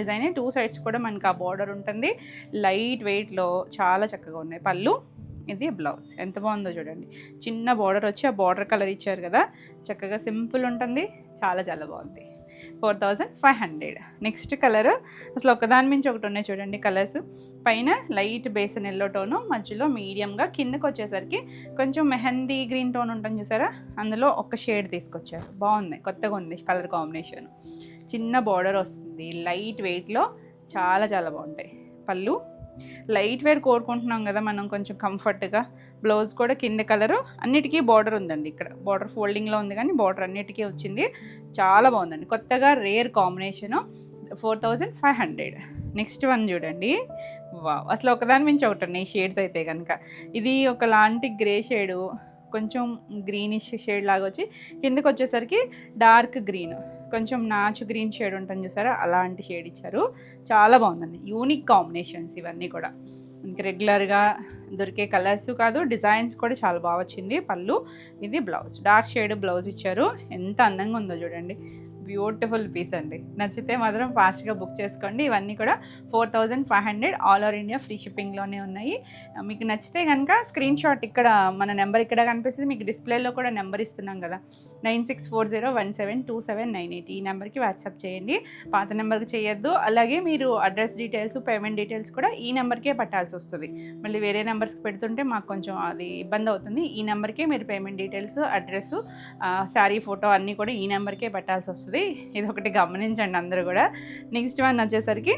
డిజైనే 2 సైడ్స్ కూడా మనకి ఆ బార్డర్ ఉంటుంది. లైట్ వెయిట్లో చాలా చక్కగా ఉన్నాయి. పళ్ళు, ఇది బ్లౌజ్. ఎంత బాగుందో చూడండి. చిన్న బార్డర్ వచ్చి ఆ బార్డర్ కలర్ ఇచ్చారు కదా, చక్కగా సింపుల్ ఉంటుంది. చాలా చాలా బాగుంది. 4500. నెక్స్ట్ కలర్ అసలు ఒకదాని మించి ఒకటి ఉన్నాయి చూడండి కలర్స్. పైన లైట్ బేసన్ ఎల్లో టోను, మధ్యలో మీడియంగా, కిందకి వచ్చేసరికి కొంచెం మెహందీ గ్రీన్ టోన్ ఉంటుంది చూసారా, అందులో ఒక షేడ్ తీసుకొచ్చారు. బాగుంది, కొత్తగా ఉంది కలర్ కాంబినేషన్. చిన్న బార్డర్ వస్తుంది, లైట్ వెయిట్లో చాలా చాలా బాగుంటాయి. పళ్ళు, లైట్ వేర్ కోరుకుంటున్నాం కదా మనం కొంచెం కంఫర్ట్గా. బ్లౌజ్ కూడా కింద కలరు, అన్నిటికీ బార్డర్ ఉందండి. ఇక్కడ బార్డర్ ఫోల్డింగ్లో ఉంది కానీ బార్డర్ అన్నిటికీ వచ్చింది. చాలా బాగుందండి, కొత్తగా రేర్ కాంబినేషను. 4500. నెక్స్ట్ వన్ చూడండి, వావ్, అసలు ఒకదాని మించి ఒకటి ఉన్నాయి షేడ్స్ అయితే కనుక. ఇది ఒకలాంటి గ్రే షేడు, కొంచెం గ్రీనిష్ షేడ్ లాగా వచ్చి కిందకి వచ్చేసరికి డార్క్ గ్రీన్, కొంచెం నాచు గ్రీన్ షేడ్ ఉంటుంది చూసారా, అలాంటి షేడ్ ఇచ్చారు. చాలా బాగుందండి. యూనిక్ కాంబినేషన్స్ ఇవన్నీ కూడా, ఇంక రెగ్యులర్గా దొరికే కలర్స్ కాదు, డిజైన్స్ కూడా చాలా బాగా వచ్చింది. పళ్ళు, ఇది బ్లౌజ్, డార్క్ షేడ్ బ్లౌజ్ ఇచ్చారు. ఎంత అందంగా ఉందో చూడండి, బ్యూటిఫుల్ పీస్ అండి. నచ్చితే మాత్రం ఫాస్ట్గా బుక్ చేసుకోండి. ఇవన్నీ కూడా 4500 ఆల్ ఓవర్ ఇండియా ఫ్రీ షిప్పింగ్లోనే ఉన్నాయి. మీకు నచ్చితే కనుక స్క్రీన్ షాట్, ఇక్కడ మన నెంబర్ ఇక్కడ కనిపిస్తుంది, మీకు డిస్ప్లేలో కూడా నెంబర్ ఇస్తున్నాం కదా 9640172798, ఈ నెంబర్కి వాట్సాప్ చేయండి. పాత నెంబర్కి చేయొద్దు. అలాగే మీరు అడ్రస్ డీటెయిల్స్, పేమెంట్ డీటెయిల్స్ కూడా ఈ నెంబర్కే పెట్టాల్సి వస్తుంది. మళ్ళీ వేరే నెంబర్స్కి పెడుతుంటే మాకు కొంచెం అది ఇబ్బంది అవుతుంది. ఈ నెంబర్కే మీరు payment details, address, sari photo అన్నీ కూడా ఈ నెంబర్కే పెట్టాల్సి వస్తుంది. ఇది ఒకటి గమనించండి అందరూ కూడా. నెక్స్ట్ వన్ వచ్చేసరికి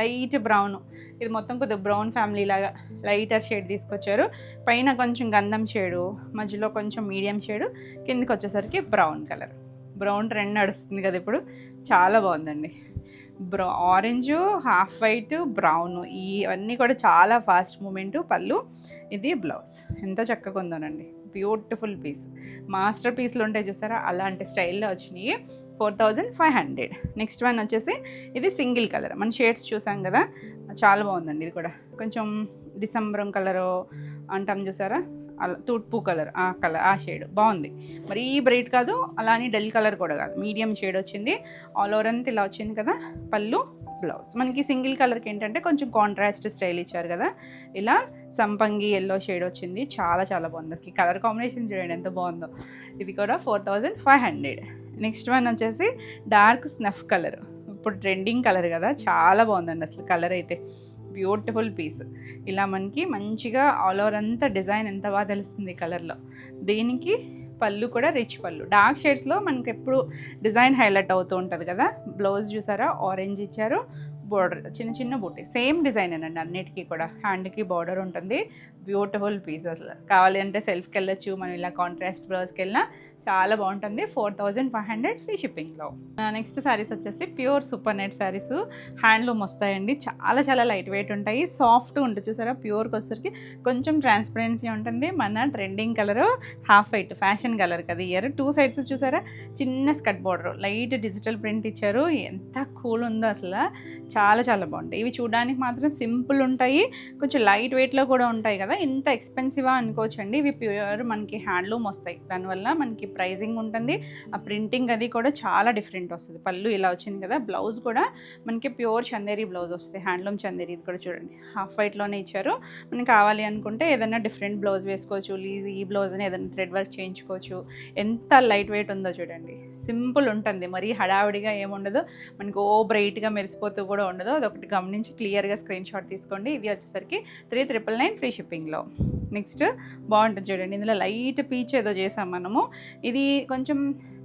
లైట్ బ్రౌన్. ఇది మొత్తం కొద్దిగా బ్రౌన్ ఫ్యామిలీ లాగా లైటర్ షేడ్ తీసుకొచ్చారు. పైన కొంచెం గంధం షేడు, మధ్యలో కొంచెం మీడియం షేడు, కిందకి వచ్చేసరికి బ్రౌన్ కలర్. బ్రౌన్ ట్రెండ్ నడుస్తుంది కదా ఇప్పుడు, చాలా బాగుందండి. ఆరెంజ్, హాఫ్ వైట్, బ్రౌన్, ఇవన్నీ కూడా చాలా ఫాస్ట్ మూమెంట్. పళ్ళు, ఇది బ్లౌజ్. ఎంత చక్కగా ఉందోనండి, బ్యూటిఫుల్ పీస్. మాస్టర్ పీస్లు ఉంటాయి చూసారా, అలాంటి స్టైల్లో వచ్చినాయి. 4500. నెక్స్ట్ వన్ వచ్చేసి ఇది సింగిల్ కలర్. మన షేడ్స్ చూసాం కదా, చాలా బాగుందండి. ఇది కూడా కొంచెం డిసెంబరం కలరు అంటాం చూసారా, అలా తూర్పు కలర్, ఆ షేడ్ బాగుంది. మరి ఈ బ్రైట్ కాదు, అలానే డల్ కలర్ కూడా కాదు, మీడియం షేడ్ వచ్చింది. ఆల్ ఓవర్ అంతా ఇలా వచ్చింది కదా. పళ్ళు, బ్లౌజ్. మనకి సింగిల్ కలర్కి ఏంటంటే కొంచెం కాంట్రాస్ట్ స్టైల్ ఇచ్చారు కదా, ఇలా సంపంగి ఎల్లో షేడ్ వచ్చింది. చాలా చాలా బాగుంది. అసలు కలర్ కాంబినేషన్ చూడండి ఎంత బాగుందో. ఇది కూడా 4500. నెక్స్ట్ వన్ వచ్చేసి డార్క్ స్నఫ్ కలర్. ఇప్పుడు ట్రెండింగ్ కలర్ కదా, చాలా బాగుందండి అసలు కలర్ అయితే. Beautiful piece. ఇలా మనకి మంచిగా ఆల్ ఓవర్ అంతా డిజైన్ ఎంత బాగా తెలుస్తుంది కలర్లో. దీనికి పళ్ళు కూడా రిచ్ పళ్ళు. డార్క్ షేడ్స్లో మనకి ఎప్పుడు డిజైన్ హైలైట్ అవుతూ ఉంటుంది కదా. బ్లౌజ్ చూసారా, ఆరెంజ్ ఇచ్చారు. బోర్డర్ చిన్న చిన్న బూటీ, సేమ్ డిజైన్ అండి అన్నిటికీ కూడా. హ్యాండ్కి బార్డర్ ఉంటుంది. Beautiful piece. అసలు కావాలి అంటే సెల్ఫ్కి వెళ్ళచ్చు, మనం ఇలా కాంట్రాస్ట్ బ్లౌజ్కి వెళ్ళినా చాలా బాగుంటుంది. 4500 ఫ్రీ షిప్పింగ్లో. నెక్స్ట్ శారీస్ వచ్చేసి pure super net saris. Handloom వస్తాయండి. చాలా చాలా లైట్ వెయిట్ ఉంటాయి, సాఫ్ట్గా ఉంటుంది. చూసారా, ప్యూర్కి వచ్చేసరికి కొంచెం ట్రాన్స్పరెన్సీ ఉంటుంది. మన trending colour half white, fashion colour కదా ఇయర్. 2 సైడ్స్ చూసారా, చిన్న స్కట్ బార్డర్, లైట్ డిజిటల్ ప్రింట్ ఇచ్చారు. ఎంత కూల్ ఉందో అసలు, చాలా చాలా బాగుంటాయి. ఇవి చూడడానికి మాత్రం సింపుల్ ఉంటాయి, కొంచెం లైట్ వెయిట్లో కూడా ఉంటాయి కదా. ఇంత ఎక్స్పెన్సివా అనుకోవచ్చండి. ఇవి ప్యూర్ మనకి హ్యాండ్లూమ్ వస్తాయి, దానివల్ల మనకి ప్రైజింగ్ ఉంటుంది. ఆ ప్రింటింగ్ అది కూడా చాలా డిఫరెంట్ వస్తుంది. పళ్ళు ఇలా వచ్చింది కదా. బ్లౌజ్ కూడా మనకి ప్యూర్ చందేరి బ్లౌజ్ వస్తుంది, హ్యాండ్లూమ్ చందేరి. ఇది కూడా చూడండి హాఫ్ వైట్లోనే ఇచ్చారు. మనకి కావాలి అనుకుంటే ఏదైనా డిఫరెంట్ బ్లౌజ్ వేసుకోవచ్చు, ఈ బ్లౌజ్ని ఏదైనా థ్రెడ్ వర్క్ చేయించుకోవచ్చు. ఎంత లైట్ వెయిట్ ఉందో చూడండి, సింపుల్ ఉంటుంది. మరీ హడావిడిగా ఏముండదు, మనకి బ్రైట్గా మెరిసిపోతూ కూడా ఉండదు. అదొకటి గమనించి క్లియర్గా స్క్రీన్ షాట్ తీసుకోండి. ఇది వచ్చేసరికి 3999 ఫ్రీ షిప్పింగ్లో. నెక్స్ట్ బాగుంటుంది చూడండి, ఇందులో లైట్ పీచ్ ఏదో చేసాం మనము. ఇది కొంచెం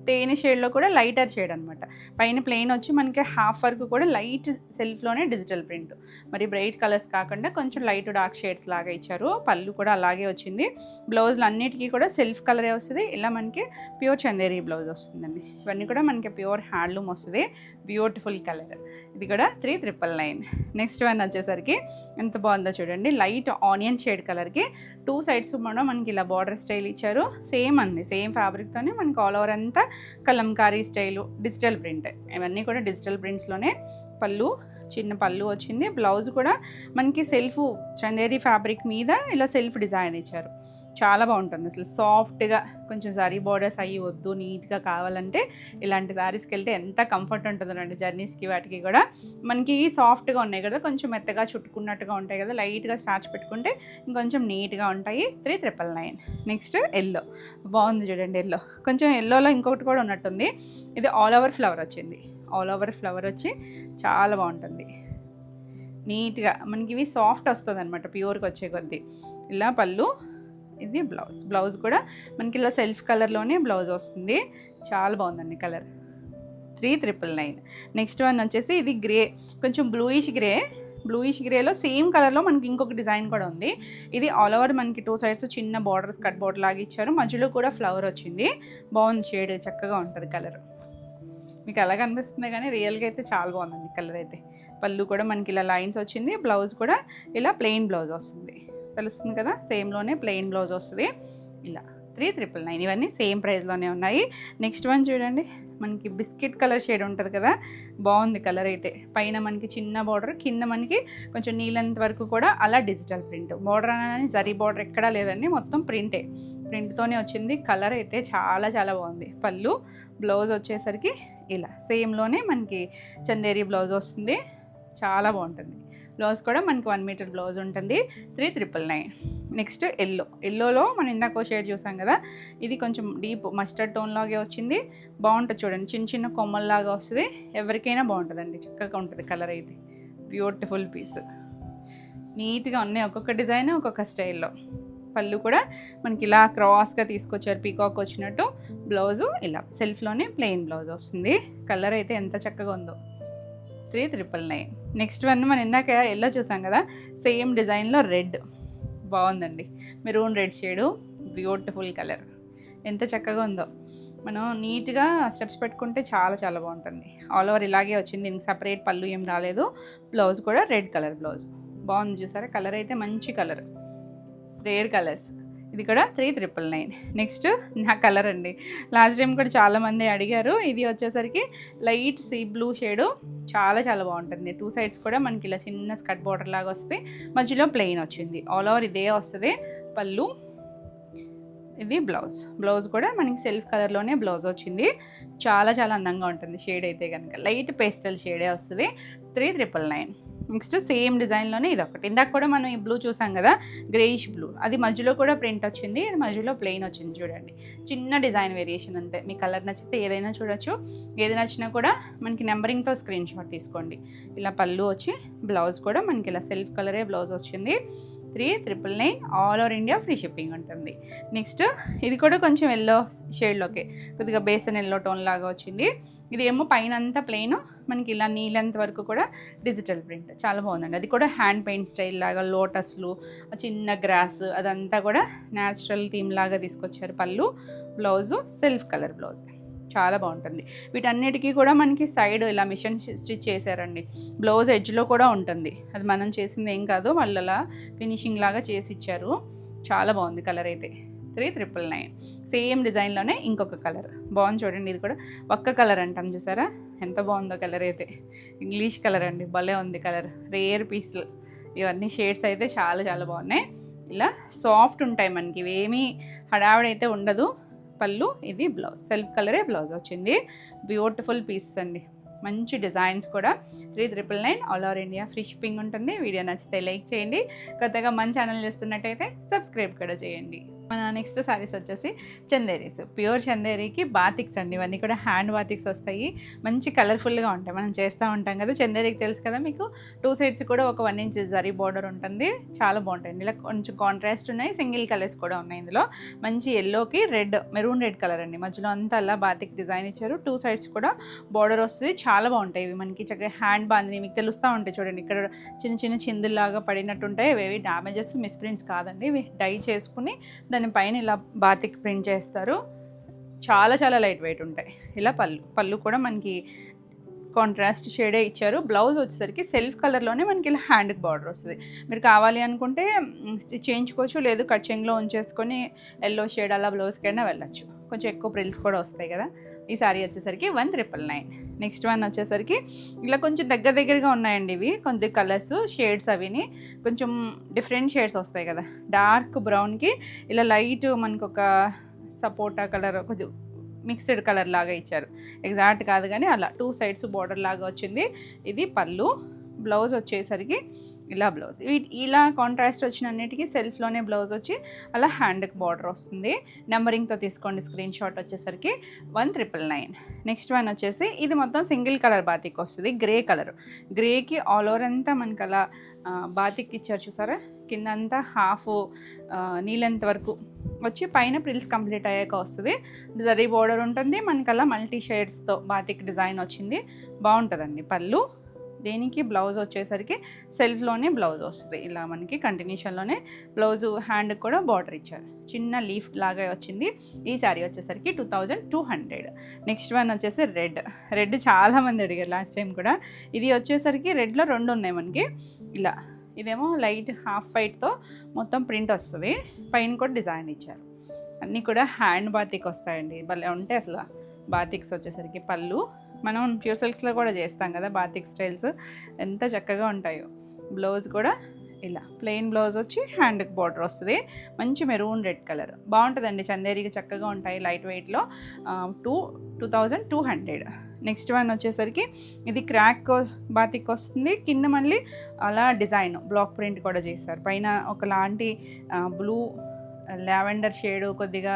తేనె షేడ్లో కూడా లైటర్ షేడ్ అనమాట. పైన ప్లెయిన్ వచ్చి మనకి హాఫ్ వరకు కూడా లైట్ సెల్ఫ్లోనే డిజిటల్ ప్రింట్. మరి బ్రైట్ కలర్స్ కాకుండా కొంచెం లైట్ డార్క్ షేడ్స్ లాగా ఇచ్చారు. పళ్ళు కూడా అలాగే వచ్చింది. బ్లౌజ్లు అన్నిటికీ కూడా సెల్ఫ్ కలరే వస్తుంది. ఇలా మనకి ప్యూర్ చందేరి బ్లౌజ్ వస్తుందండి. ఇవన్నీ కూడా మనకి ప్యూర్ హ్యాండ్లూమ్ వస్తుంది. Beautiful colour. ఇది కూడా 3999. నెక్స్ట్ వన్ వచ్చేసరికి ఎంత బాగుందో చూడండి, లైట్ ఆనియన్ షేడ్ కలర్కి 2 సైడ్స్ కూడా మనకి ఇలా బార్డర్ స్టైల్ ఇచ్చారు. సేమ్ అండి, సేమ్ ఫ్యాబ్రిక్తోనే మనకి ఆల్ ఓవర్ అంతా కలంకారీ స్టైలు, డిజిటల్ ప్రింట్. ఇవన్నీ కూడా డిజిటల్ ప్రింట్స్లోనే. పళ్ళు, చిన్న పళ్ళు వచ్చింది. బ్లౌజ్ కూడా మనకి సెల్ఫ్ చందేరి ఫ్యాబ్రిక్ మీద ఇలా సెల్ఫ్ డిజైన్ ఇచ్చారు. చాలా బాగుంటుంది అసలు, సాఫ్ట్గా. కొంచెం జరీ బార్డర్స్ అయ్యి వద్దు, నీట్గా కావాలంటే ఇలాంటి శారీస్కి వెళ్తే ఎంత కంఫర్ట్ ఉంటుందండి. జర్నీస్కి వాటికి కూడా మనకి సాఫ్ట్గా ఉన్నాయి కదా, కొంచెం మెత్తగా చుట్టుకున్నట్టుగా ఉంటాయి కదా, లైట్గా స్టార్చ్ పెట్టుకుంటే ఇంకొంచెం నీట్గా ఉంటాయి. 3999. Next yellow. బాగుంది చూడండి ఎల్లో. కొంచెం ఎల్లోలో ఇంకొకటి కూడా ఉన్నట్టుంది. ఇది ఆల్ ఓవర్ ఫ్లవర్ వచ్చింది. ఆల్ ఓవర్ ఫ్లవర్ వచ్చి చాలా బాగుంటుంది నీట్గా. మనకి ఇవి సాఫ్ట్ వస్తుంది అనమాట ప్యూర్కి వచ్చే కొద్దీ. ఇలా పళ్ళు, ఇది బ్లౌజ్. బ్లౌజ్ కూడా మనకి ఇలా సెల్ఫ్ కలర్లోనే బ్లౌజ్ వస్తుంది. చాలా బాగుందండి కలర్. 3999. నెక్స్ట్ వన్ వచ్చేసి ఇది గ్రే, కొంచెం బ్లూయిష్ గ్రేలో సేమ్ కలర్లో మనకి ఇంకొక డిజైన్ కూడా ఉంది. ఇది ఆల్ ఓవర్ మనకి 2 సైడ్స్ చిన్న బార్డర్స్, కట్ బార్డర్ లాగా ఇచ్చారు. మధ్యలో కూడా ఫ్లవర్ వచ్చింది. బాగుంది షేడ్, చక్కగా ఉంటుంది కలర్. మీకు ఎలా కనిపిస్తుంది కానీ రియల్గా అయితే చాలా బాగుందండి కలర్ అయితే. పళ్ళు కూడా మనకి ఇలా లైన్స్ వచ్చింది. బ్లౌజ్ కూడా ఇలా ప్లెయిన్ బ్లౌజ్ వస్తుంది, తెలుస్తుంది కదా, సేమ్లోనే ప్లెయిన్ బ్లౌజ్ వస్తుంది. ఇలా 3,999. ఇవన్నీ సేమ్ ప్రైస్లోనే ఉన్నాయి. నెక్స్ట్ వన్ చూడండి, మనకి బిస్కెట్ కలర్ షేడ్ ఉంటుంది కదా, బాగుంది కలర్ అయితే. పైన మనకి చిన్న బార్డర్, కింద మనకి కొంచెం నీళ్ళంత వరకు కూడా అలా డిజిటల్ ప్రింట్. బార్డర్ అని జరీ బార్డర్ ఎక్కడా లేదండి, మొత్తం ప్రింట్తోనే వచ్చింది. కలర్ అయితే చాలా చాలా బాగుంది. పళ్ళు, బ్లౌజ్ వచ్చేసరికి ఇలా సేమ్లోనే మనకి చందేరి బ్లౌజ్ వస్తుంది, చాలా బాగుంటుంది. బ్లౌజ్ కూడా మనకి 1 మీటర్ బ్లౌజ్ ఉంటుంది. 3,999. నెక్స్ట్ ఎల్లోలో మనం ఇందాక షేడ్ చూసాం కదా, ఇది కొంచెం డీప్ మస్టర్డ్ టోన్ లాగే వచ్చింది. బాగుంటుంది చూడండి, చిన్న చిన్న కొమ్మల్లాగా వస్తుంది. ఎవరికైనా బాగుంటుందండి, చక్కగా ఉంటుంది కలర్ అయితే. బ్యూటిఫుల్ పీస్, నీట్గా ఉన్నాయి. ఒక్కొక్క డిజైన్ ఒక్కొక్క స్టైల్లో. పళ్ళు కూడా మనకి ఇలా క్రాస్గా తీసుకొచ్చారు, పీకాక్ వచ్చినట్టు. బ్లౌజు ఇలా సెల్ఫ్లోనే ప్లెయిన్ బ్లౌజ్ వస్తుంది. కలర్ అయితే ఎంత చక్కగా ఉందో. 3,999. నెక్స్ట్ వన్ మనం ఇందాక ఎల్లో చూసాం కదా, సేమ్ డిజైన్లో రెడ్ బాగుందండి. Maroon red shade, beautiful colour, ఎంత చక్కగా ఉందో. మనం నీట్గా స్టెప్స్ పెట్టుకుంటే చాలా చాలా బాగుంటుంది. ఆల్ ఓవర్ ఇలాగే వచ్చింది, దీనికి సపరేట్ పళ్ళు ఏం రాలేదు. బ్లౌజ్ కూడా రెడ్ కలర్ బ్లౌజ్, బాగుంది చూసారా. కలర్ అయితే మంచి కలర్, రేర్ కలర్స్. ఇది కూడా 3,999. నెక్స్ట్ నా కలర్ అండి, లాస్ట్ టైం కూడా చాలామంది అడిగారు. ఇది వచ్చేసరికి లైట్ సీ బ్లూ షేడు, చాలా చాలా బాగుంటుంది. 2 సైడ్స్ కూడా మనకి ఇలా చిన్న స్కర్ట్ బార్డర్ లాగా వస్తే, మధ్యలో ప్లెయిన్ వచ్చింది. ఆల్ ఓవర్ ఇదే వస్తుంది పళ్ళు. ఇది బ్లౌజ్ కూడా మనకి సెల్ఫ్ కలర్లోనే బ్లౌజ్ వచ్చింది. చాలా చాలా అందంగా ఉంటుంది షేడ్ అయితే కనుక. లైట్ పేస్టల్ షేడే వస్తుంది. 3,999. నెక్స్ట్ సేమ్ డిజైన్లోనే ఇది ఒకటి. ఇందాక కూడా మనం ఈ బ్లూ చూసాం కదా, గ్రేయిష్ బ్లూ, అది మధ్యలో కూడా ప్రింట్ వచ్చింది, ఇది మధ్యలో ప్లెయిన్ వచ్చింది. చూడండి, చిన్న డిజైన్ వేరియేషన్ అంతే. మీ కలర్ నచ్చితే ఏదైనా చూడొచ్చు. ఏది నచ్చినా కూడా మనకి నెంబరింగ్తో స్క్రీన్ షాట్ తీసుకోండి. ఇలా పళ్ళు వచ్చి, బ్లౌజ్ కూడా మనకి ఇలా సెల్ఫ్ కలరే బ్లౌజ్ వచ్చింది. 3,999. All over India free shipping ఉంటుంది. నెక్స్ట్ ఇది కూడా కొంచెం ఎల్లో షేడ్లోకే, కొద్దిగా బేసన్ ఎల్లో టోన్ లాగా వచ్చింది. ఇది ఏమో పైన అంతా ప్లెయిన్, మనకి ఇలా నీళ్ళంత వరకు కూడా డిజిటల్ ప్రింట్, చాలా బాగుందండి. అది కూడా హ్యాండ్ పెయింట్ స్టైల్ లాగా, లోటస్లు, చిన్న గ్రాస్, అదంతా కూడా న్యాచురల్ థీమ్ లాగా తీసుకొచ్చారు. పళ్ళు, బ్లౌజు సెల్ఫ్ కలర్ బ్లౌజ్, చాలా బాగుంటుంది. వీటన్నిటికీ కూడా మనకి సైడ్ ఇలా మిషన్ స్టిచ్ చేశారండి. బ్లౌజ్ ఎడ్జ్లో కూడా ఉంటుంది, అది మనం చేసింది ఏం కాదు, వాళ్ళు అలా ఫినిషింగ్ లాగా చేసి ఇచ్చారు. చాలా బాగుంది కలర్ అయితే. 3,999. సేమ్ డిజైన్లోనే ఇంకొక కలర్ బాగుంది చూడండి. ఇది కూడా ఒక్క కలర్ అంటాం చూసారా, ఎంత బాగుందో కలర్ అయితే. ఇంగ్లీష్ కలర్ అండి, భలే ఉంది కలర్. రేర్ పీస్లు ఇవన్నీ షేడ్స్ అయితే చాలా చాలా బాగున్నాయి. ఇలా సాఫ్ట్ ఉంటాయి మనకి, ఇవేమీ హడావిడైతే ఉండదు. పళ్ళు, ఇది బ్లౌజ్, సెల్ఫ్ కలరే బ్లౌజ్ వచ్చింది. బ్యూటిఫుల్ పీసెస్ అండి, మంచి డిజైన్స్ కూడా. 3,999. All over India free shipping ఉంటుంది. వీడియో నచ్చితే లైక్ చేయండి, కొత్తగా మన ఛానల్ చూస్తున్నట్టయితే సబ్స్క్రైబ్ కూడా చేయండి. మన నెక్స్ట్ శారీస్ వచ్చేసి చందేరీస్, ప్యూర్ చందేరీకి బాతిక్స్ అండి. ఇవన్నీ కూడా హ్యాండ్ బాతిక్స్ వస్తాయి, మంచి కలర్ఫుల్గా ఉంటాయి. మనం చేస్తూ ఉంటాం కదా చందేరీకి, తెలుసు కదా మీకు. 2 సైడ్స్ కూడా ఒక 1 ఇంచ్ జరీ బార్డర్ ఉంటుంది, చాలా బాగుంటాయండి. ఇలా కొంచెం కాంట్రాస్ట్ ఉన్నాయి, సింగిల్ కలర్స్ కూడా ఉన్నాయి ఇందులో. మంచి ఎల్లోకి రెడ్, మెరూన్ రెడ్ కలర్ అండి. మధ్యలో అంతా అలా బాతిక్ డిజైన్ ఇచ్చారు. 2 సైడ్స్ కూడా బార్డర్ వస్తుంది, చాలా బాగుంటాయి. ఇవి మనకి చక్కగా హ్యాండ్ బాందిని మీకు తెలుస్తూ ఉంటాయి చూడండి. ఇక్కడ చిన్న చిన్న చిందుల్లాగా పడినట్టుంటాయి. ఇవి డ్యామేజెస్, మిస్ప్రింట్స్ కాదండి. ఇవి డై చేసుకుని దానిపైన ఇలా బాతిక్ ప్రింట్ చేస్తారు. చాలా చాలా లైట్ వెయిట్ ఉంటాయి. ఇలా పళ్ళు కూడా మనకి కాంట్రాస్ట్ షేడే ఇచ్చారు. బ్లౌజ్ వచ్చేసరికి సెల్ఫ్ కలర్లోనే మనకి ఇలా హ్యాండ్కి బార్డర్ వస్తుంది. మీరు కావాలి అనుకుంటే స్టిచ్ చేయించుకోవచ్చు, లేదు కట్ చెంగ్లో ఉంచేసుకొని ఎల్లో షేడ్ అలా బ్లౌజ్కైనా వెళ్ళచ్చు. కొంచెం ఎక్కువ ప్రిల్స్ కూడా వస్తాయి కదా. ఈ సారీ వచ్చేసరికి 1,999. నెక్స్ట్ వన్ వచ్చేసరికి ఇలా కొంచెం దగ్గరగా ఉన్నాయండి. ఇవి కొంచెం కలర్స్ షేడ్స్, అవిని కొంచెం డిఫరెంట్ షేడ్స్ వస్తాయి కదా. డార్క్ బ్రౌన్కి ఇలా లైట్ మనకు ఒక సపోటా కలర్, కొద్దిగా మిక్స్డ్ కలర్ లాగా ఇచ్చారు. ఎగ్జాక్ట్ కాదు కానీ అలా 2 సైడ్స్ బార్డర్ లాగా వచ్చింది. ఇది పళ్ళు, బ్లౌజ్ వచ్చేసరికి ఇలా బ్లౌజ్. ఇలా కాంట్రాస్ట్ వచ్చిన అన్నిటికీ సెల్ఫ్లోనే బ్లౌజ్ వచ్చి అలా హ్యాండ్కి బార్డర్ వస్తుంది. నెంబరింగ్తో తీసుకోండి స్క్రీన్ షాట్. వచ్చేసరికి 1,999. నెక్స్ట్ వన్ వచ్చేసి ఇది మొత్తం సింగిల్ కలర్ బాతిక్ వస్తుంది, గ్రే కలర్. గ్రేకి ఆల్ ఓవర్ అంతా మనకు అలా బాతిక్ ఇచ్చారు చూసారా. కింద అంతా హాఫ్ నీళ్ళంత వరకు వచ్చి పైన ప్రిల్స్ కంప్లీట్ అయ్యాక వస్తుంది. జరీ బార్డర్ ఉంటుంది మనకి, అలా మల్టీ షేడ్స్తో బాతిక్ డిజైన్ వచ్చింది. బాగుంటుందండి. పళ్ళు, దీనికి బ్లౌజ్ వచ్చేసరికి సెల్ఫ్లోనే బ్లౌజ్ వస్తుంది. ఇలా మనకి కంటిన్యూషన్లోనే బ్లౌజ్, హ్యాండ్కి కూడా బార్డర్ ఇచ్చారు. చిన్న లీఫ్ లాగా వచ్చింది. ఈ శారీ వచ్చేసరికి 2,200. నెక్స్ట్ వన్ వచ్చేసి రెడ్ చాలామంది అడిగారు లాస్ట్ టైం కూడా. ఇది వచ్చేసరికి రెడ్లో 2 ఉన్నాయి మనకి. ఇలా ఇదేమో లైట్ హాఫ్ వైట్తో మొత్తం ప్రింట్ వస్తుంది, పైన కూడా డిజైన్ ఇచ్చారు. అన్నీ కూడా హ్యాండ్ బాతిక్ వస్తాయండి, భలే ఉంటాయి అసలు. బాతిక్స్ వచ్చేసరికి పళ్ళు మనం ప్యూర్ సిల్క్స్లో కూడా చేస్తాం కదా బాతిక్ స్టైల్స్, ఎంత చక్కగా ఉంటాయో. బ్లౌజ్ కూడా ఇలా ప్లెయిన్ బ్లౌజ్ వచ్చి హ్యాండ్కి బార్డర్ వస్తుంది, మంచి మెరూన్ రెడ్ కలర్ బాగుంటుందండి. చందేరికి చక్కగా ఉంటాయి, లైట్ వెయిట్లో. 2200. నెక్స్ట్ వన్ వచ్చేసరికి ఇది క్రాక్ బాతిక్ వస్తుంది, కింద మళ్ళీ అలా డిజైన్ బ్లాక్ ప్రింట్ కూడా చేస్తారు. పైన ఒకలాంటి బ్లూ లావెండర్ షేడ్, కొద్దిగా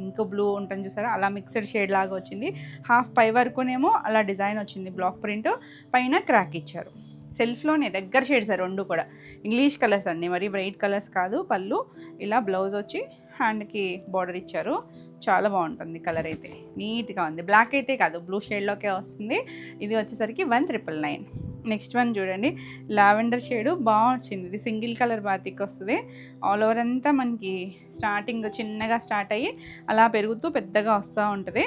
ఇంక్ బ్లూ ఉంటుంది చూసారా, అలా మిక్స్డ్ షేడ్ లాగా వచ్చింది. హాఫ్ పై వరకునేమో అలా డిజైన్ వచ్చింది బ్లాక్ ప్రింట్, పైన క్రాక్ ఇచ్చారు. సెల్ఫ్లోనే దగ్గర షేడ్స్ రెండు కూడా ఇంగ్లీష్ కలర్స్ అండి, మరి బ్రైట్ కలర్స్ కాదు. పళ్ళు ఇలా, బ్లౌజ్ వచ్చి హ్యాండ్కి బార్డర్ ఇచ్చారు. చాలా బాగుంటుంది కలర్ అయితే, నీట్గా ఉంది. బ్లాక్ అయితే కాదు, బ్లూ షేడ్లోకే వస్తుంది. ఇది వచ్చేసరికి 1999. నెక్స్ట్ వన్ చూడండి, లావెండర్ షేడు బాగా వచ్చింది. ఇది సింగిల్ కలర్ బాతిక్ వస్తుంది. ఆల్ ఓవర్ అంతా మనకి స్టార్టింగ్ చిన్నగా స్టార్ట్ అయ్యి అలా పెరుగుతూ పెద్దగా వస్తూ ఉంటుంది.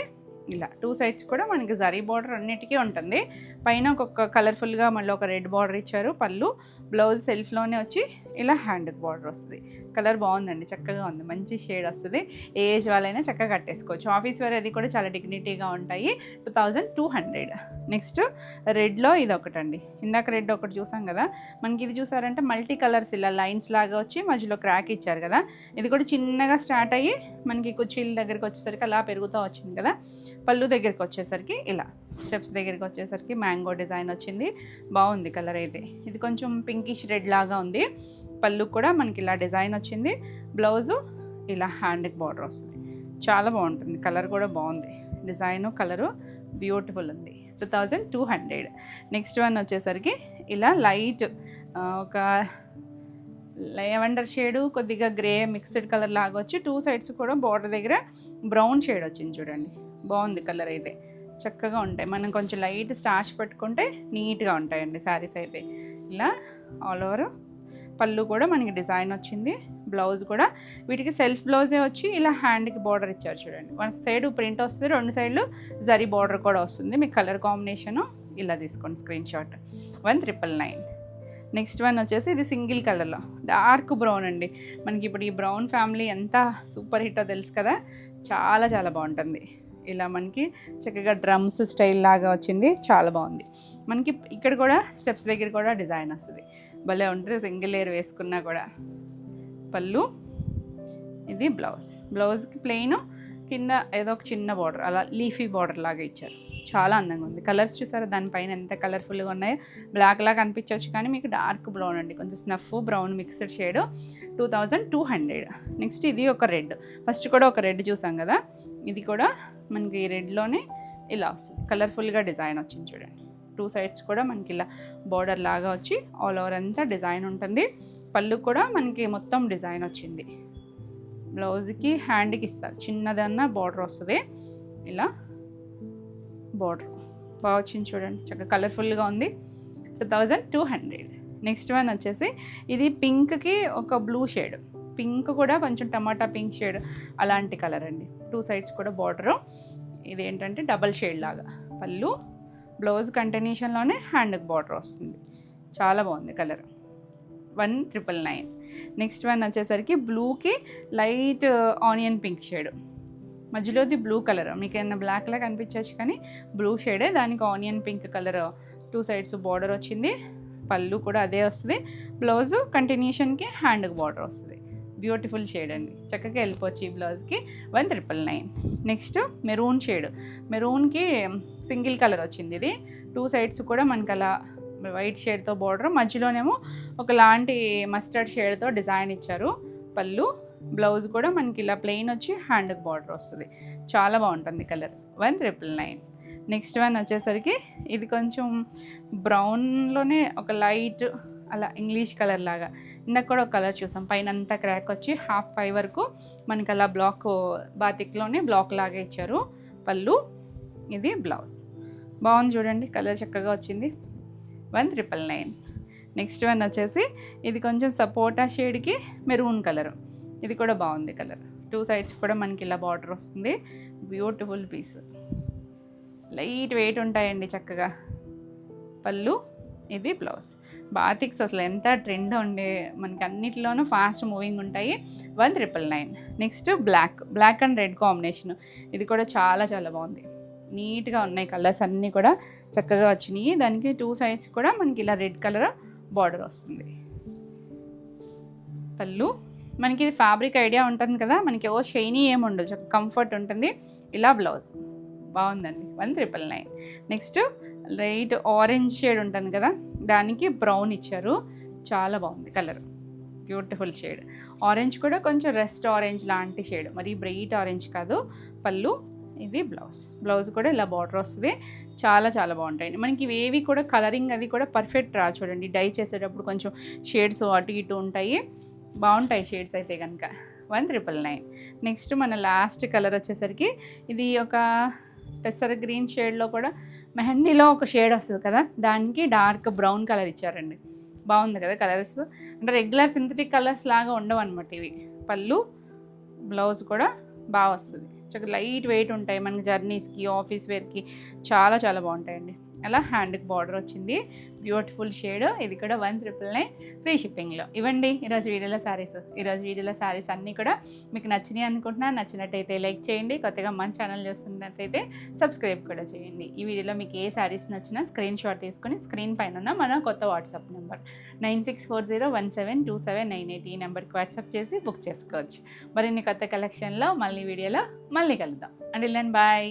ఇలా 2 సైడ్స్ కూడా మనకి జరీ బార్డర్ అన్నిటికీ ఉంటుంది. పైన ఒక్కొక్క కలర్ఫుల్గా మళ్ళీ ఒక రెడ్ బార్డర్ ఇచ్చారు. పళ్ళు, బ్లౌజ్ సెల్ఫ్లోనే వచ్చి ఇలా హ్యాండ్కి బార్డర్ వస్తుంది. కలర్ బాగుందండి, చక్కగా ఉంది, మంచి షేడ్ వస్తుంది. ఏ ఏజ్ వాళ్ళైనా చక్కగా కట్టేసుకోవచ్చు. ఆఫీస్ వేర్ అది కూడా చాలా డిగ్నిటీగా ఉంటాయి. 2200. నెక్స్ట్ రెడ్లో ఇది ఒకటండి, ఇందాక రెడ్ ఒకటి చూసాం కదా, మనకి ఇది చూసారంటే మల్టీ కలర్స్ ఇలా లైన్స్ లాగా వచ్చి మధ్యలో క్రాక్ ఇచ్చారు కదా. ఇది కూడా చిన్నగా స్టార్ట్ అయ్యి మనకి కుర్చీల దగ్గరికి వచ్చేసరికి అలా పెరుగుతూ వచ్చింది కదా. పళ్ళు దగ్గరికి వచ్చేసరికి ఇలా, స్టెప్స్ దగ్గరికి వచ్చేసరికి మ్యాంగో డిజైన్ వచ్చింది. బాగుంది కలర్ అయితే. ఇది కొంచెం పింకిష్ రెడ్ లాగా ఉంది. పళ్ళు కూడా మనకి ఇలా డిజైన్ వచ్చింది. బ్లౌజు ఇలా హ్యాండ్కి బార్డర్ వస్తుంది. చాలా బాగుంటుంది, కలర్ కూడా బాగుంది. డిజైను కలరు బ్యూటిఫుల్ ఉంది. 2200. నెక్స్ట్ వన్ వచ్చేసరికి ఇలా లైట్ ఒక లెవెండర్ షేడు, కొద్దిగా గ్రే మిక్స్డ్ కలర్ లాగా వచ్చి 2 సైడ్స్ కూడా బార్డర్ దగ్గర బ్రౌన్ షేడ్ వచ్చింది. చూడండి బాగుంది కలర్ అయితే, చక్కగా ఉంటాయి. మనం కొంచెం లైట్ స్టార్చ్ పెట్టుకుంటే నీట్గా ఉంటాయండి శారీస్ అయితే. ఇలా ఆల్ ఓవర్ పళ్ళు కూడా మనకి డిజైన్ వచ్చింది. బ్లౌజ్ కూడా వీటికి సెల్ఫ్ బ్లౌజే వచ్చి ఇలా హ్యాండ్కి బార్డర్ ఇచ్చారు. చూడండి, 1 సైడ్ ప్రింట్ వస్తుంది, 2 సైడ్లు జరీ బార్డర్ కూడా వస్తుంది. మీకు కలర్ కాంబినేషను ఇలా తీసుకోండి స్క్రీన్ షాట్. 1999. నెక్స్ట్ వన్ వచ్చేసి ఇది సింగిల్ కలర్లో డార్క్ బ్రౌన్ అండి. మనకి ఇప్పుడు ఈ బ్రౌన్ ఫ్యామిలీ ఎంత సూపర్ హిట్టో తెలుసు కదా, చాలా చాలా బాగుంటుంది. ఇలా మనకి చక్కగా డ్రమ్స్ స్టైల్ లాగా వచ్చింది, చాలా బాగుంది. మనకి ఇక్కడ కూడా స్టెప్స్ దగ్గర కూడా డిజైన్ వస్తుంది, భలే ఉంటుంది. సింగిల్ లేయర్ వేసుకున్నా కూడా. పళ్ళు, ఇది బ్లౌజ్కి ప్లెయిన్, కింద ఏదో ఒక చిన్న బార్డర్ అలా లీఫీ బార్డర్ లాగా ఇచ్చారు. చాలా అందంగా ఉంది. కలర్స్ చూసారా దానిపైన ఎంత కలర్ఫుల్గా ఉన్నాయో. బ్లాక్ లాగా అనిపించవచ్చు కానీ మీకు డార్క్ బ్రౌన్ అండి, కొంచెం snuff brown mixed shade. 2200. Next ఇది ఒక రెడ్, ఫస్ట్ కూడా ఒక రెడ్ చూసాం కదా, ఇది కూడా మనకి రెడ్లోనే ఇలా వస్తుంది. కలర్ఫుల్గా డిజైన్ వచ్చింది చూడండి. 2 సైడ్స్ కూడా మనకి ఇలా బార్డర్ లాగా వచ్చి ఆల్ ఓవర్ అంతా డిజైన్ ఉంటుంది. పళ్ళు కూడా మనకి మొత్తం డిజైన్ వచ్చింది. బ్లౌజ్కి హ్యాండ్కి ఇస్తారు, చిన్నదన్న బార్డర్ వస్తుంది. ఇలా బార్డర్ బాగా వచ్చింది చూడండి, చక్కగా కలర్ఫుల్గా ఉంది. 2200. నెక్స్ట్ వన్ వచ్చేసి ఇది పింక్కి ఒక బ్లూ షేడ్, పింక్ కూడా కొంచెం టమాటా పింక్ షేడ్ అలాంటి కలర్ అండి. 2 సైడ్స్ కూడా బార్డరు. ఇది ఏంటంటే డబల్ షేడ్ లాగా. పళ్ళు, బ్లౌజ్ కంటిన్యూషన్లోనే హ్యాండ్కి బార్డర్ వస్తుంది. చాలా బాగుంది కలర్. 1999. నెక్స్ట్ వన్ వచ్చేసరికి బ్లూకి లైట్ ఆనియన్ పింక్ షేడ్, మధ్యలోది బ్లూ కలర్. మీకు ఏమైనా బ్లాక్ లాగా కనిపించవచ్చు కానీ బ్లూ షేడే, దానికి onion pink colour 2 sides border వచ్చింది. పళ్ళు కూడా అదే వస్తుంది. బ్లౌజు కంటిన్యూషన్కి హ్యాండ్కి బార్డర్ వస్తుంది. బ్యూటిఫుల్ షేడ్ అండి, చక్కగా వెళ్ళిపోవచ్చు ఈ బ్లౌజ్కి. 1999. నెక్స్ట్ మెరూన్ షేడ్, మెరూన్కి సింగిల్ కలర్ వచ్చింది. ఇది 2 సైడ్స్ కూడా మనకి అలా వైట్ షేడ్తో బార్డర్, మధ్యలోనేమో ఒకలాంటి మస్టర్డ్ షేడ్తో డిజైన్ ఇచ్చారు. పళ్ళు, బ్లౌజ్ కూడా మనకి ఇలా ప్లెయిన్ వచ్చి హ్యాండ్కి బార్డర్ వస్తుంది. చాలా బాగుంటుంది కలర్. 1999. నెక్స్ట్ వన్ వచ్చేసరికి ఇది కొంచెం బ్రౌన్లోనే ఒక లైట్ అలా ఇంగ్లీష్ కలర్ లాగా. ఇందాక కూడా ఒక కలర్ చూసాం, పైన అంతా క్రాక్ వచ్చి హాఫ్ పై వరకు మనకి అలా బ్లాక్ బాతిక్లోనే బ్లాక్ లాగా ఇచ్చారు. పళ్ళు, ఇది బ్లౌజ్. బాగుంది చూడండి, కలర్ చక్కగా వచ్చింది. 1999. నెక్స్ట్ వన్ వచ్చేసి ఇది కొంచెం సపోటా షేడ్కి మెరూన్ కలర్, ఇది కూడా బాగుంది కలర్. 2 సైడ్స్ కూడా మనకి ఇలా బార్డర్ వస్తుంది. బ్యూటిఫుల్ పీస్, లైట్ వెయిట్ ఉంటాయండి చక్కగా. పళ్ళు ఇది బ్లౌజ్. బాతిక్స్ అసలు ఎంత ట్రెండ్ ఉండే, మనకి అన్నిటిలోనూ ఫాస్ట్ మూవింగ్ ఉంటాయి. 1999. Next black and red combination. ఇది కూడా చాలా చాలా బాగుంది, నీట్గా ఉన్నాయి కలర్స్ అన్నీ కూడా చక్కగా వచ్చినాయి. దానికి 2 సైడ్స్ కూడా మనకి ఇలా రెడ్ కలర్ బార్డర్ వస్తుంది. పళ్ళు మనకి ఇది ఫ్యాబ్రిక్ ఐడియా ఉంటుంది కదా, మనకి షైనీ ఏమి ఉండదు, కంఫర్ట్ ఉంటుంది. ఇలా బ్లౌజ్ బాగుందండి. 1999. నెక్స్ట్ లైట్ ఆరెంజ్ షేడ్ ఉంటుంది కదా, దానికి బ్రౌన్ ఇచ్చారు, చాలా బాగుంది కలర్, బ్యూటిఫుల్ షేడ్. ఆరెంజ్ కూడా కొంచెం రెస్ట్ ఆరెంజ్ లాంటి షేడ్, మరి బ్రైట్ ఆరెంజ్ కాదు. పళ్ళు, ఇది బ్లౌజ్ కూడా ఇలా బార్డర్ వస్తుంది. చాలా చాలా బాగుంటాయండి. మనకి ఇవేవి కూడా కలరింగ్ అది కూడా పర్ఫెక్ట్ రా, చూడండి డై చేసేటప్పుడు కొంచెం షేడ్స్ అటు ఇటు ఉంటాయి, బాగుంటాయి షేడ్స్ అయితే కనుక. 1999. నెక్స్ట్ మన లాస్ట్ కలర్ వచ్చేసరికి ఇది ఒక పెసర గ్రీన్ షేడ్లో కూడా మెహందీలో ఒక షేడ్ వస్తుంది కదా, దానికి డార్క్ బ్రౌన్ కలర్ ఇచ్చారండి. బాగుంది కదా కలర్స్, అంటే రెగ్యులర్ సింథటిక్ కలర్స్ లాగా ఉండవు అనమాట ఇవి. పళ్ళు, బ్లౌజ్ కూడా బాగా వస్తుంది, చక్కగా లైట్ వెయిట్ ఉంటాయి, మనకి జర్నీస్కి ఆఫీస్ వేర్కి చాలా చాలా బాగుంటాయండి. అలా హ్యాండ్కి బార్డర్ వచ్చింది, బ్యూటిఫుల్ షేడ్. ఇది కూడా 1999 ఫ్రీ షిప్పింగ్లో. ఇవ్వండి ఈరోజు వీడియోలో శారీస్. ఈరోజు వీడియోలో శారీస్ అన్నీ కూడా మీకు నచ్చినాయి అనుకుంటున్నా. నచ్చినట్టయితే లైక్ చేయండి, కొత్తగా మన ఛానల్ చూస్తున్నట్టయితే సబ్స్క్రైబ్ కూడా చేయండి. ఈ వీడియోలో మీకు ఏ శారీస్ నచ్చినా స్క్రీన్ షాట్ తీసుకొని స్క్రీన్ పైన ఉన్న మన కొత్త వాట్సాప్ నెంబర్ 9640172798 ఈ నెంబర్కి వాట్సాప్ చేసి బుక్ చేసుకోవచ్చు. మరిన్ని కొత్త కలెక్షన్లో మళ్ళీ వీడియోలో మళ్ళీ కలుద్దాం. Until then bye.